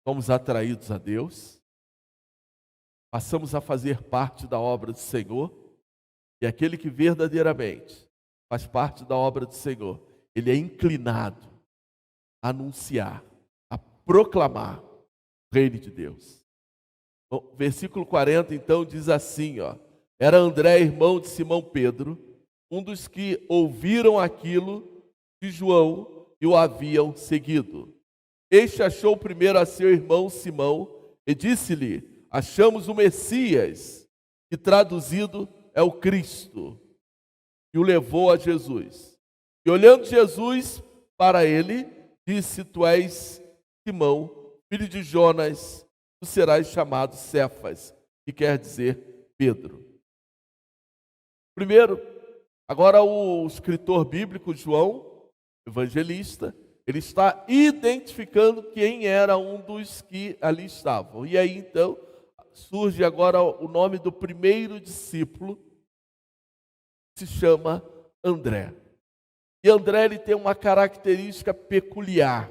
Somos atraídos a Deus, passamos a fazer parte da obra do Senhor, e aquele que verdadeiramente faz parte da obra do Senhor, ele é inclinado a anunciar, a proclamar o reino de Deus. Bom, versículo 40 então diz assim, era André, irmão de Simão Pedro, um dos que ouviram aquilo de João e o haviam seguido. Este achou primeiro a seu irmão Simão e disse-lhe: achamos o Messias, que traduzido é o Cristo, e o levou a Jesus. E olhando Jesus para ele, disse: tu és Simão, filho de Jonas, tu serás chamado Cefas, que quer dizer Pedro. Primeiro, agora o escritor bíblico João, evangelista, ele está identificando quem era um dos que ali estavam. E aí então surge agora o nome do primeiro discípulo, que se chama André. E André ele tem uma característica peculiar,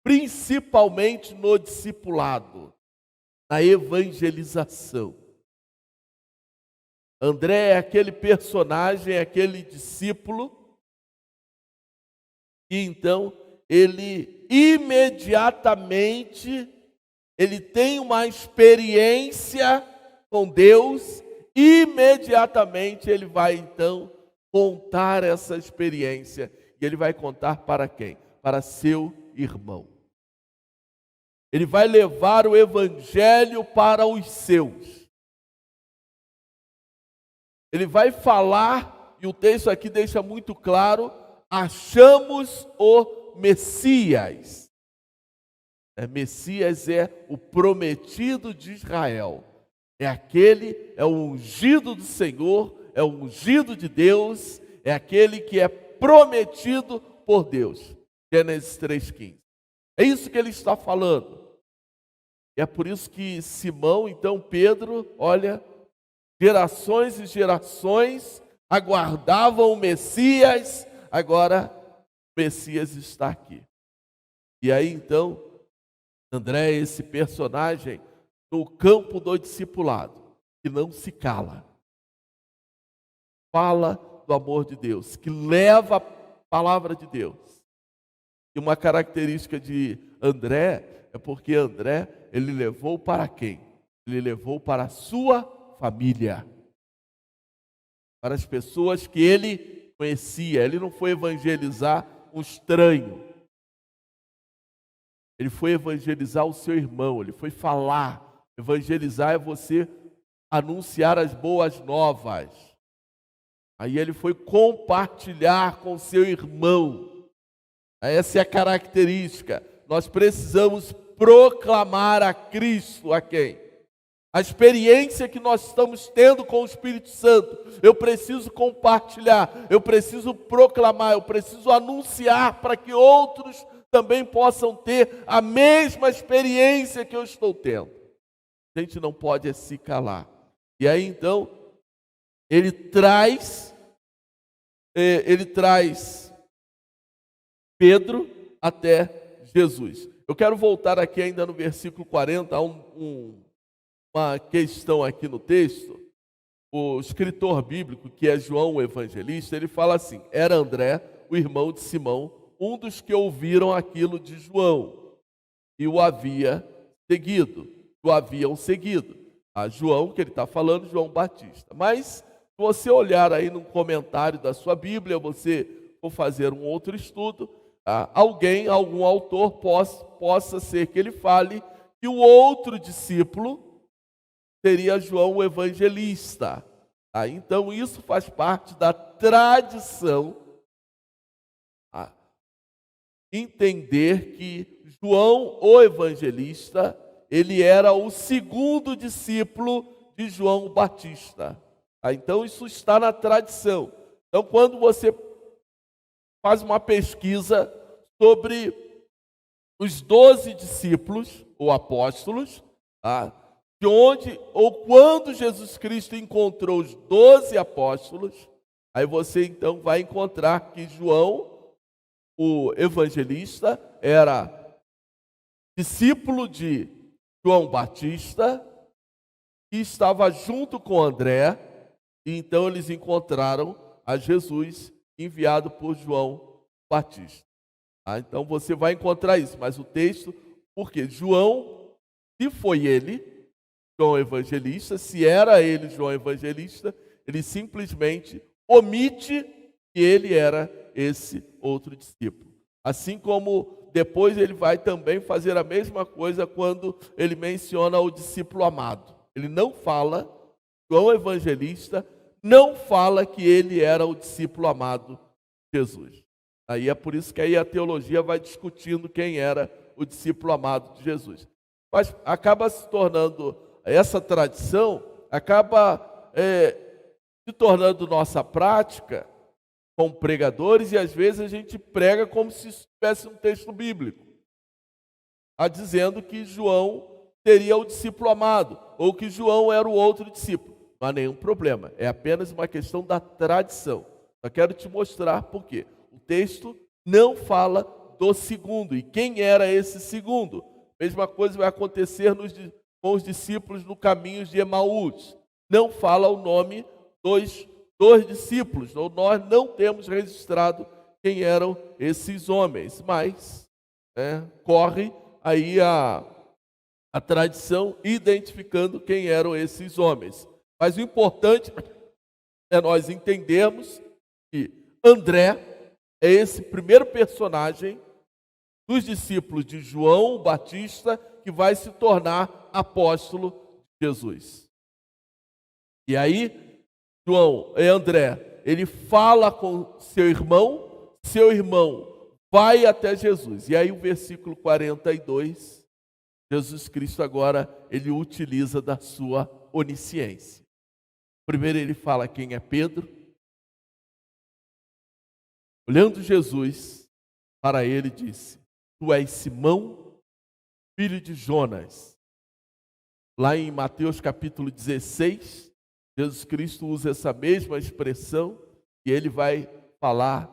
principalmente no discipulado, na evangelização. André é aquele personagem, aquele discípulo, e então ele imediatamente, ele tem uma experiência com Deus, imediatamente ele vai então contar essa experiência, e ele vai contar para quem? Para seu irmão. Ele vai levar o evangelho para os seus. Ele vai falar, e o texto aqui deixa muito claro, achamos o Messias. Messias é o prometido de Israel. É aquele, é o ungido do Senhor, é o ungido de Deus, é aquele que é prometido por Deus. Gênesis 3,15. É isso que ele está falando. E é por isso que Simão, então Pedro, olha, gerações e gerações aguardavam o Messias, agora o Messias está aqui. E aí então, André é esse personagem no campo do discipulado, que não se cala. Fala do amor de Deus, que leva a palavra de Deus. E uma característica de André é porque André, ele levou para quem? Ele levou para a sua família. Para as pessoas que ele conhecia. Ele não foi evangelizar um estranho. Ele foi evangelizar o seu irmão. Ele foi falar. Evangelizar é você anunciar as boas novas. Aí ele foi compartilhar com seu irmão. Essa é a característica. Nós precisamos proclamar a Cristo a quem? A experiência que nós estamos tendo com o Espírito Santo. Eu preciso compartilhar, eu preciso proclamar, eu preciso anunciar para que outros também possam ter a mesma experiência que eu estou tendo. A gente não pode se calar. E aí então, ele traz Pedro até Jesus. Eu quero voltar aqui ainda no versículo 40, a uma questão aqui no texto. O escritor bíblico, que é João o Evangelista, ele fala assim: era André, o irmão de Simão, um dos que ouviram aquilo de João, e o haviam seguido. A João, que ele está falando, João Batista. Mas, se você olhar aí no comentário da sua Bíblia, você for fazer um outro estudo, algum autor possa ser que ele fale que o outro discípulo seria João o Evangelista. Então, isso faz parte da tradição, entender que João o Evangelista, ele era o segundo discípulo de João Batista. Então, isso está na tradição. Então, quando você faz uma pesquisa sobre os 12 discípulos ou apóstolos, de onde ou quando Jesus Cristo encontrou os 12 apóstolos, aí você então vai encontrar que João, o evangelista, era discípulo de João Batista, que estava junto com André, e então eles encontraram a Jesus enviado por João Batista. Então você vai encontrar isso, mas o texto, porque João, se foi ele, João Evangelista, se era ele João Evangelista, ele simplesmente omite que ele era esse outro discípulo. Assim como depois ele vai também fazer a mesma coisa quando ele menciona o discípulo amado. Ele não fala, João Evangelista não fala que ele era o discípulo amado de Jesus. Aí é por isso que aí a teologia vai discutindo quem era o discípulo amado de Jesus. Mas acaba se tornando, essa tradição acaba se tornando nossa prática como pregadores, e às vezes a gente prega como se tivesse um texto bíblico, dizendo que João seria o discípulo amado, ou que João era o outro discípulo. Não há nenhum problema, é apenas uma questão da tradição. Só quero te mostrar por quê. O texto não fala do segundo, e quem era esse segundo? Mesma coisa vai acontecer com os discípulos no caminho de Emaús. Não fala o nome dos discípulos, nós não temos registrado quem eram esses homens, mas corre aí a tradição identificando quem eram esses homens. Mas o importante é nós entendermos que André é esse primeiro personagem dos discípulos de João Batista que vai se tornar apóstolo de Jesus. E aí, André, ele fala com seu irmão vai até Jesus. E aí o versículo 42, Jesus Cristo agora, ele utiliza da sua onisciência. Primeiro ele fala quem é Pedro. Olhando Jesus para ele, disse: tu és Simão, filho de Jonas. Lá em Mateus capítulo 16, Jesus Cristo usa essa mesma expressão e ele vai falar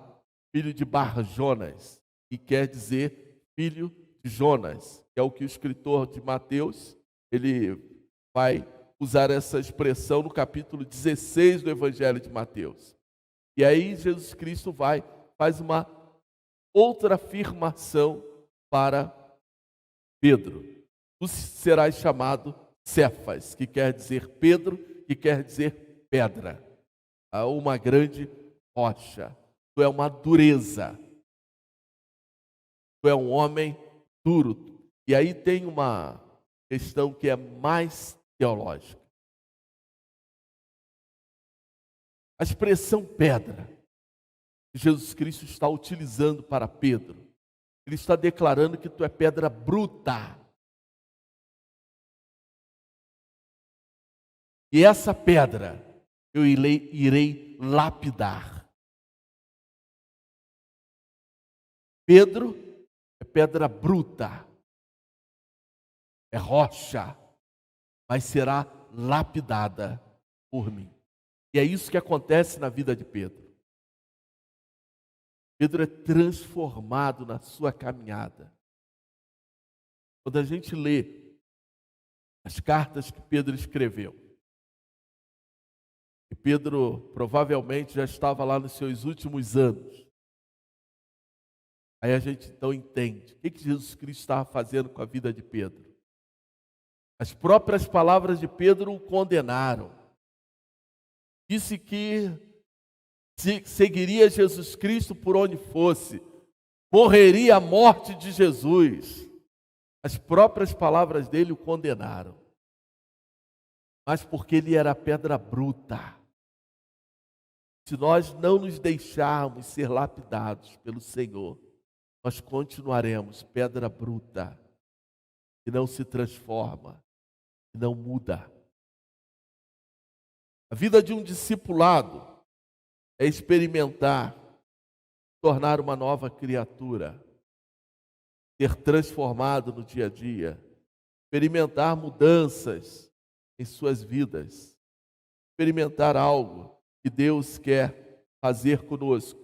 filho de Bar-Jonas, que quer dizer filho de Jonas, que é o que o escritor de Mateus, ele vai usar essa expressão no capítulo 16 do Evangelho de Mateus. E aí Jesus Cristo faz uma outra afirmação para Pedro. Tu serás chamado Cefas, que quer dizer Pedro, que quer dizer pedra, uma grande rocha. Tu é uma dureza. Tu é um homem duro. E aí tem uma questão que é mais teológica. A expressão pedra que Jesus Cristo está utilizando para Pedro, ele está declarando que tu é pedra bruta. E essa pedra eu irei lapidar. Pedro é pedra bruta, é rocha, mas será lapidada por mim. E é isso que acontece na vida de Pedro. Pedro é transformado na sua caminhada. Quando a gente lê as cartas que Pedro escreveu, e Pedro provavelmente já estava lá nos seus últimos anos, aí a gente então entende o que Jesus Cristo estava fazendo com a vida de Pedro. As próprias palavras de Pedro o condenaram. Disse que seguiria Jesus Cristo por onde fosse, morreria a morte de Jesus. As próprias palavras dele o condenaram, mas porque ele era pedra bruta. Se nós não nos deixarmos ser lapidados pelo Senhor, nós continuaremos pedra bruta, que não se transforma, que não muda. A vida de um discipulado é experimentar, tornar uma nova criatura, ser transformado no dia a dia, experimentar mudanças em suas vidas, experimentar algo que Deus quer fazer conosco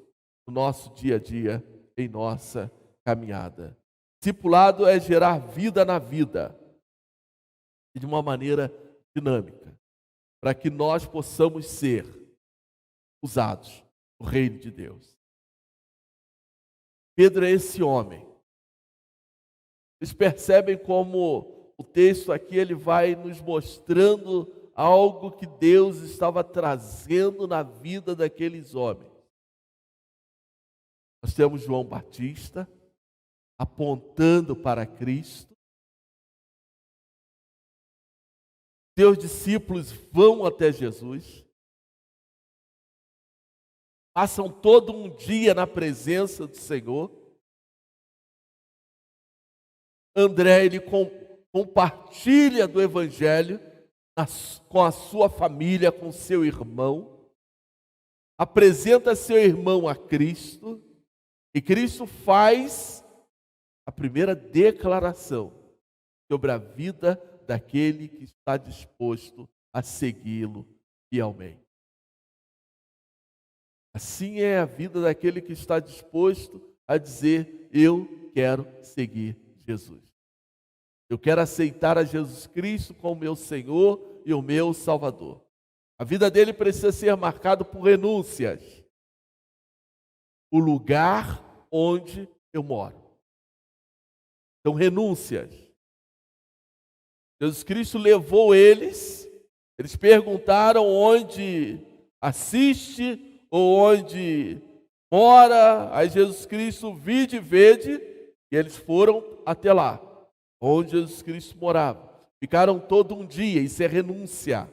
no nosso dia a dia, em nossa caminhada. Discipulado é gerar vida na vida, e de uma maneira dinâmica, para que nós possamos ser usados no reino de Deus. Pedro é esse homem. Vocês percebem como o texto aqui ele vai nos mostrando algo que Deus estava trazendo na vida daqueles homens. Nós temos João Batista apontando para Cristo. Seus discípulos vão até Jesus, passam todo um dia na presença do Senhor. André, ele compartilha do Evangelho com a sua família, com seu irmão, apresenta seu irmão a Cristo, e Cristo faz a primeira declaração sobre a vida daquele que está disposto a segui-lo fielmente. Assim é a vida daquele que está disposto a dizer: eu quero seguir Jesus. Eu quero aceitar a Jesus Cristo como meu Senhor e o meu Salvador. A vida dele precisa ser marcada por renúncias. O lugar onde eu moro. Então, renúncias. Jesus Cristo levou eles perguntaram onde assiste ou onde mora. Aí Jesus Cristo, vide, vede, e eles foram até lá, onde Jesus Cristo morava. Ficaram todo um dia, isso é renúncia.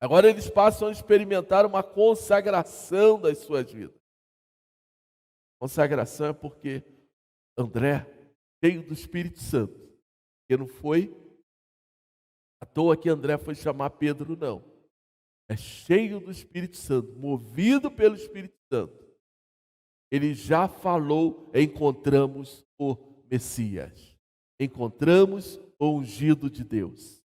Agora eles passam a experimentar uma consagração das suas vidas. Consagração é porque André, cheio do Espírito Santo, que não foi à toa que André foi chamar Pedro, não. É cheio do Espírito Santo, movido pelo Espírito Santo. Ele já falou: encontramos o Messias. Encontramos o ungido de Deus.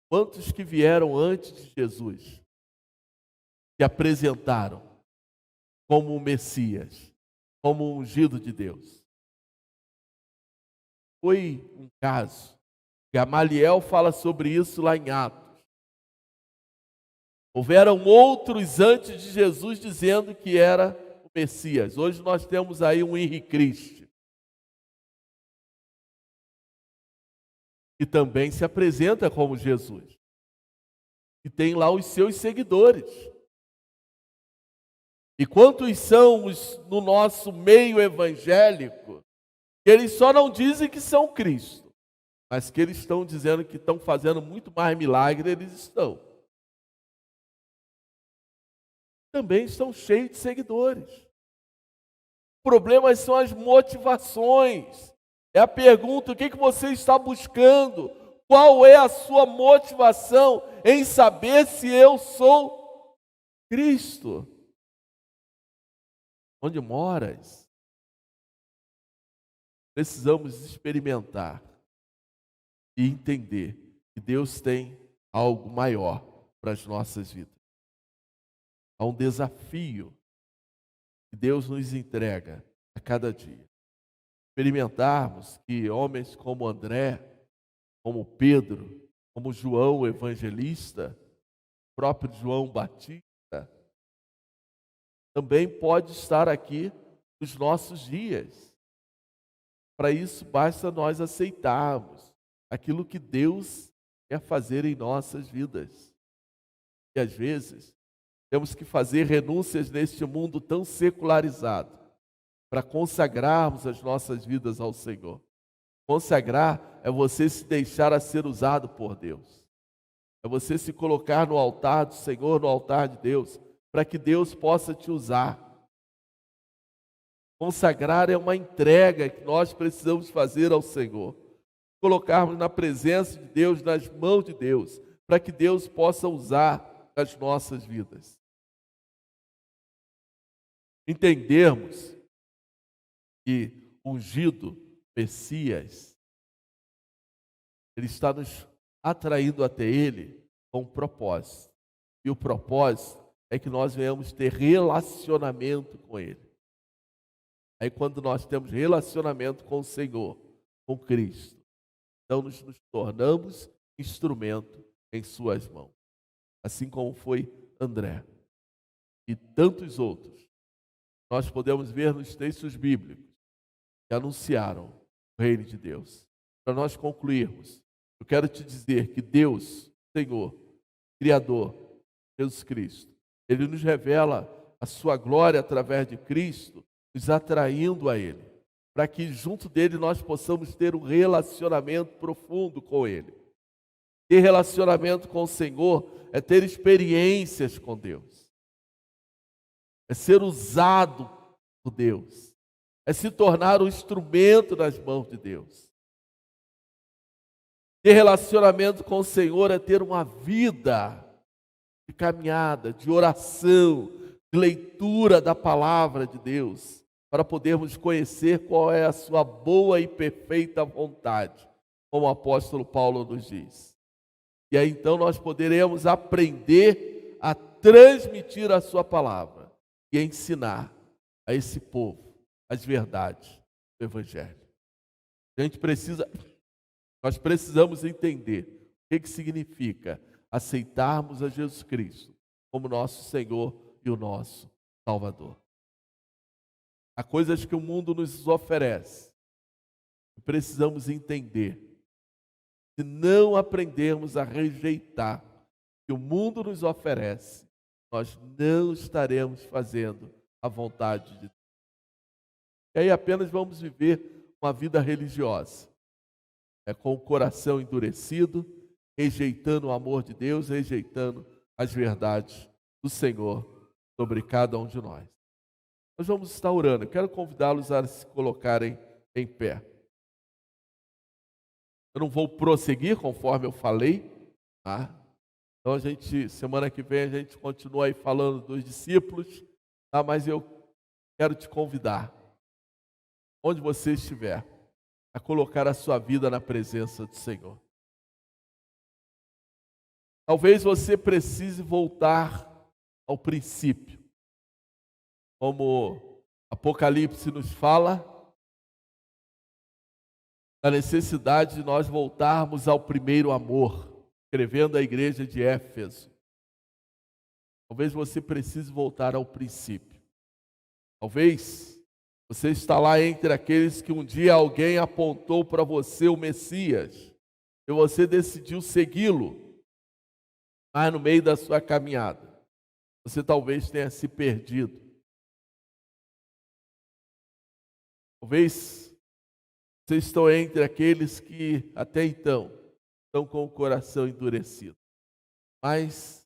Quantos que vieram antes de Jesus se apresentaram como o Messias, como o ungido de Deus? foi um caso. Gamaliel fala sobre isso lá em Atos. Houveram outros antes de Jesus dizendo que era o Messias. Hoje nós temos aí um Henri Cristo, que também se apresenta como Jesus. E tem lá os seus seguidores. E quantos são no nosso meio evangélico, que eles só não dizem que são Cristo, mas que eles estão dizendo que estão fazendo muito mais milagre, eles estão. Também estão cheios de seguidores. O problema são as motivações. É a pergunta: o que você está buscando? Qual é a sua motivação em saber se eu sou Cristo? Onde moras? Precisamos experimentar e entender que Deus tem algo maior para as nossas vidas. Há um desafio que Deus nos entrega a cada dia. Experimentarmos que homens como André, como Pedro, como João o evangelista, o próprio João Batista, também pode estar aqui nos nossos dias. Para isso, basta nós aceitarmos aquilo que Deus quer fazer em nossas vidas. E às vezes, temos que fazer renúncias neste mundo tão secularizado para consagrarmos as nossas vidas ao Senhor. Consagrar é você se deixar a ser usado por Deus. É você se colocar no altar do Senhor, no altar de Deus, para que Deus possa te usar. Consagrar é uma entrega que nós precisamos fazer ao Senhor. Colocarmos na presença de Deus, nas mãos de Deus, para que Deus possa usar as nossas vidas. Entendermos que o ungido Messias, ele está nos atraindo até ele com um propósito. E o propósito é que nós venhamos ter relacionamento com ele. Aí quando nós temos relacionamento com o Senhor, com Cristo, então nos tornamos instrumento em suas mãos. Assim como foi André e tantos outros. Nós podemos ver nos textos bíblicos que anunciaram o reino de Deus. Para nós concluirmos, eu quero te dizer que Deus, Senhor, Criador, Jesus Cristo, Ele nos revela a sua glória através de Cristo, nos atraindo a Ele, para que junto dele nós possamos ter um relacionamento profundo com Ele. Ter relacionamento com o Senhor é ter experiências com Deus. É ser usado por Deus. É se tornar um instrumento nas mãos de Deus. Ter relacionamento com o Senhor é ter uma vida de caminhada, de oração, de leitura da palavra de Deus, para podermos conhecer qual é a sua boa e perfeita vontade, como o apóstolo Paulo nos diz. E aí então nós poderemos aprender a transmitir a sua palavra e ensinar a esse povo as verdades do Evangelho. Nós precisamos entender o que significa aceitarmos a Jesus Cristo como nosso Senhor e o nosso Salvador. Há coisas que o mundo nos oferece e precisamos entender. Se não aprendermos a rejeitar o que o mundo nos oferece, nós não estaremos fazendo a vontade de Deus. E aí apenas vamos viver uma vida religiosa, com o coração endurecido, rejeitando o amor de Deus, rejeitando as verdades do Senhor sobre cada um de nós. Nós vamos estar orando. Eu quero convidá-los a se colocarem em pé. Eu não vou prosseguir conforme eu falei, tá? Então semana que vem a gente continua aí falando dos discípulos, tá? Mas eu quero te convidar, onde você estiver, a colocar a sua vida na presença do Senhor. Talvez você precise voltar ao princípio. Como Apocalipse nos fala, da necessidade de nós voltarmos ao primeiro amor, escrevendo à igreja de Éfeso. Talvez você precise voltar ao princípio. Talvez você está lá entre aqueles que um dia alguém apontou para você o Messias e você decidiu segui-lo, mas no meio da sua caminhada você talvez tenha se perdido. Talvez vocês estão entre aqueles que até então estão com o coração endurecido. Mas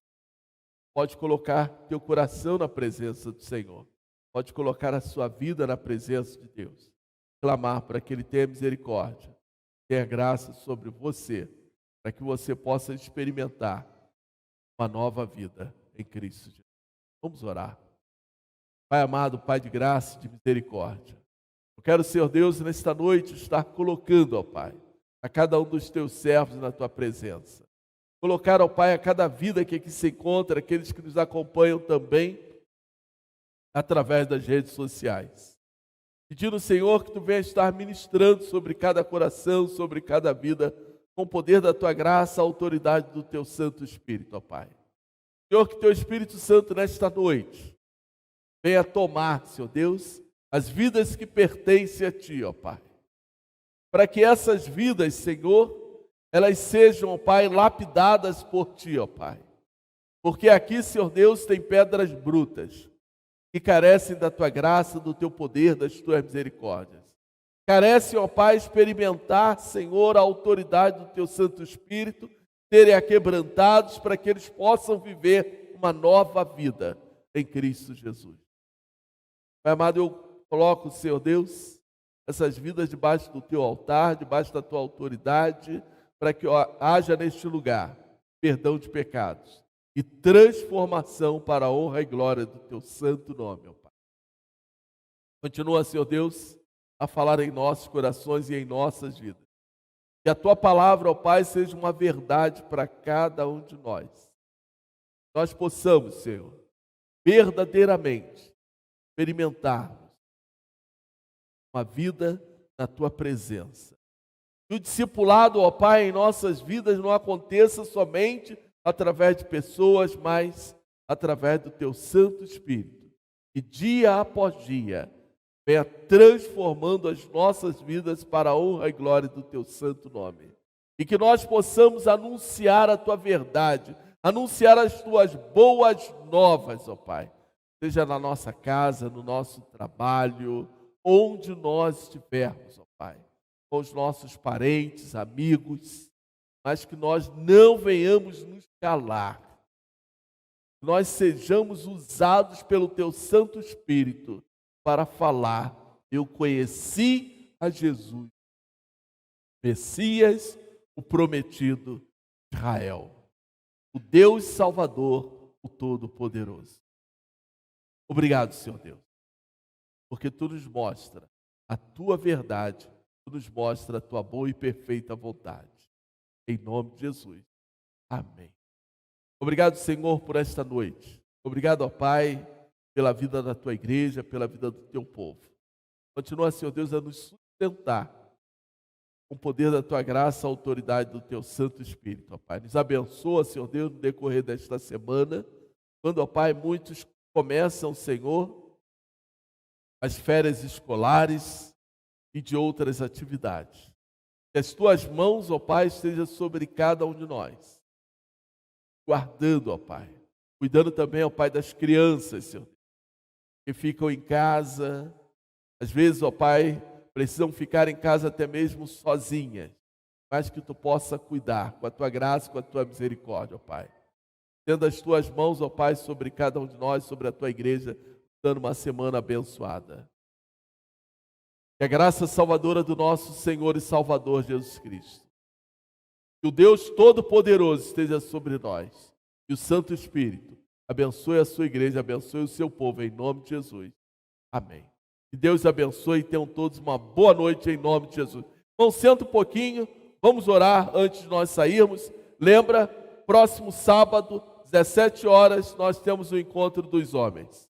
pode colocar teu coração na presença do Senhor. Pode colocar a sua vida na presença de Deus. Clamar para que Ele tenha misericórdia, tenha graça sobre você, para que você possa experimentar uma nova vida em Cristo Jesus. Vamos orar. Pai amado, Pai de graça e de misericórdia, eu quero, Senhor Deus, nesta noite estar colocando, ó Pai, a cada um dos teus servos na tua presença. Colocar, ó Pai, a cada vida que aqui se encontra, aqueles que nos acompanham também através das redes sociais. Pedindo, Senhor, que tu venha estar ministrando sobre cada coração, sobre cada vida, com o poder da tua graça, a autoridade do teu Santo Espírito, ó Pai. Senhor, que teu Espírito Santo nesta noite venha tomar, Senhor Deus, as vidas que pertencem a Ti, ó Pai. Para que essas vidas, Senhor, elas sejam, ó Pai, lapidadas por Ti, ó Pai. Porque aqui, Senhor Deus, tem pedras brutas, que carecem da Tua graça, do Teu poder, das Tuas misericórdias. Carecem, ó Pai, experimentar, Senhor, a autoridade do Teu Santo Espírito, serem aquebrantados para que eles possam viver uma nova vida em Cristo Jesus. Pai amado, eu coloco, Senhor Deus, essas vidas debaixo do Teu altar, debaixo da Tua autoridade, para que haja neste lugar perdão de pecados e transformação para a honra e glória do Teu santo nome, ó Pai. Continua, Senhor Deus, a falar em nossos corações e em nossas vidas. Que a Tua palavra, ó Pai, seja uma verdade para cada um de nós. Nós possamos, Senhor, verdadeiramente experimentarmos uma vida na Tua presença. Que o discipulado, ó Pai, em nossas vidas não aconteça somente através de pessoas, mas através do Teu Santo Espírito. E dia após dia venha transformando as nossas vidas para a honra e glória do Teu santo nome. E que nós possamos anunciar a Tua verdade, anunciar as Tuas boas novas, ó Pai. Seja na nossa casa, no nosso trabalho, onde nós estivermos, ó Pai. Com os nossos parentes, amigos, mas que nós não venhamos nos calar. Que nós sejamos usados pelo Teu Santo Espírito para falar, eu conheci a Jesus, Messias, o prometido de Israel, o Deus Salvador, o Todo-Poderoso. Obrigado, Senhor Deus, porque Tu nos mostra a Tua verdade, Tu nos mostra a Tua boa e perfeita vontade. Em nome de Jesus. Amém. Obrigado, Senhor, por esta noite. Obrigado, ó Pai, pela vida da Tua igreja, pela vida do Teu povo. Continua, Senhor Deus, a nos sustentar com o poder da Tua graça, a autoridade do Teu Santo Espírito, ó Pai. Nos abençoa, Senhor Deus, no decorrer desta semana, quando, ó Pai, muitos começam, Senhor, as férias escolares e de outras atividades. Que as Tuas mãos, ó Pai, estejam sobre cada um de nós, guardando, ó Pai, cuidando também, ó Pai, das crianças, Senhor, que ficam em casa, às vezes, ó Pai, precisam ficar em casa até mesmo sozinhas, mas que Tu possa cuidar com a Tua graça, com a Tua misericórdia, ó Pai. Tendo as Tuas mãos, ó Pai, sobre cada um de nós, sobre a Tua igreja, dando uma semana abençoada. Que a graça salvadora do nosso Senhor e Salvador Jesus Cristo, que o Deus Todo-Poderoso esteja sobre nós, e o Santo Espírito abençoe a sua igreja, abençoe o seu povo, em nome de Jesus. Amém. Que Deus abençoe e tenham todos uma boa noite, em nome de Jesus. Vamos, senta um pouquinho, vamos orar antes de nós sairmos. Lembra, próximo sábado, 17 horas, nós temos o encontro dos homens.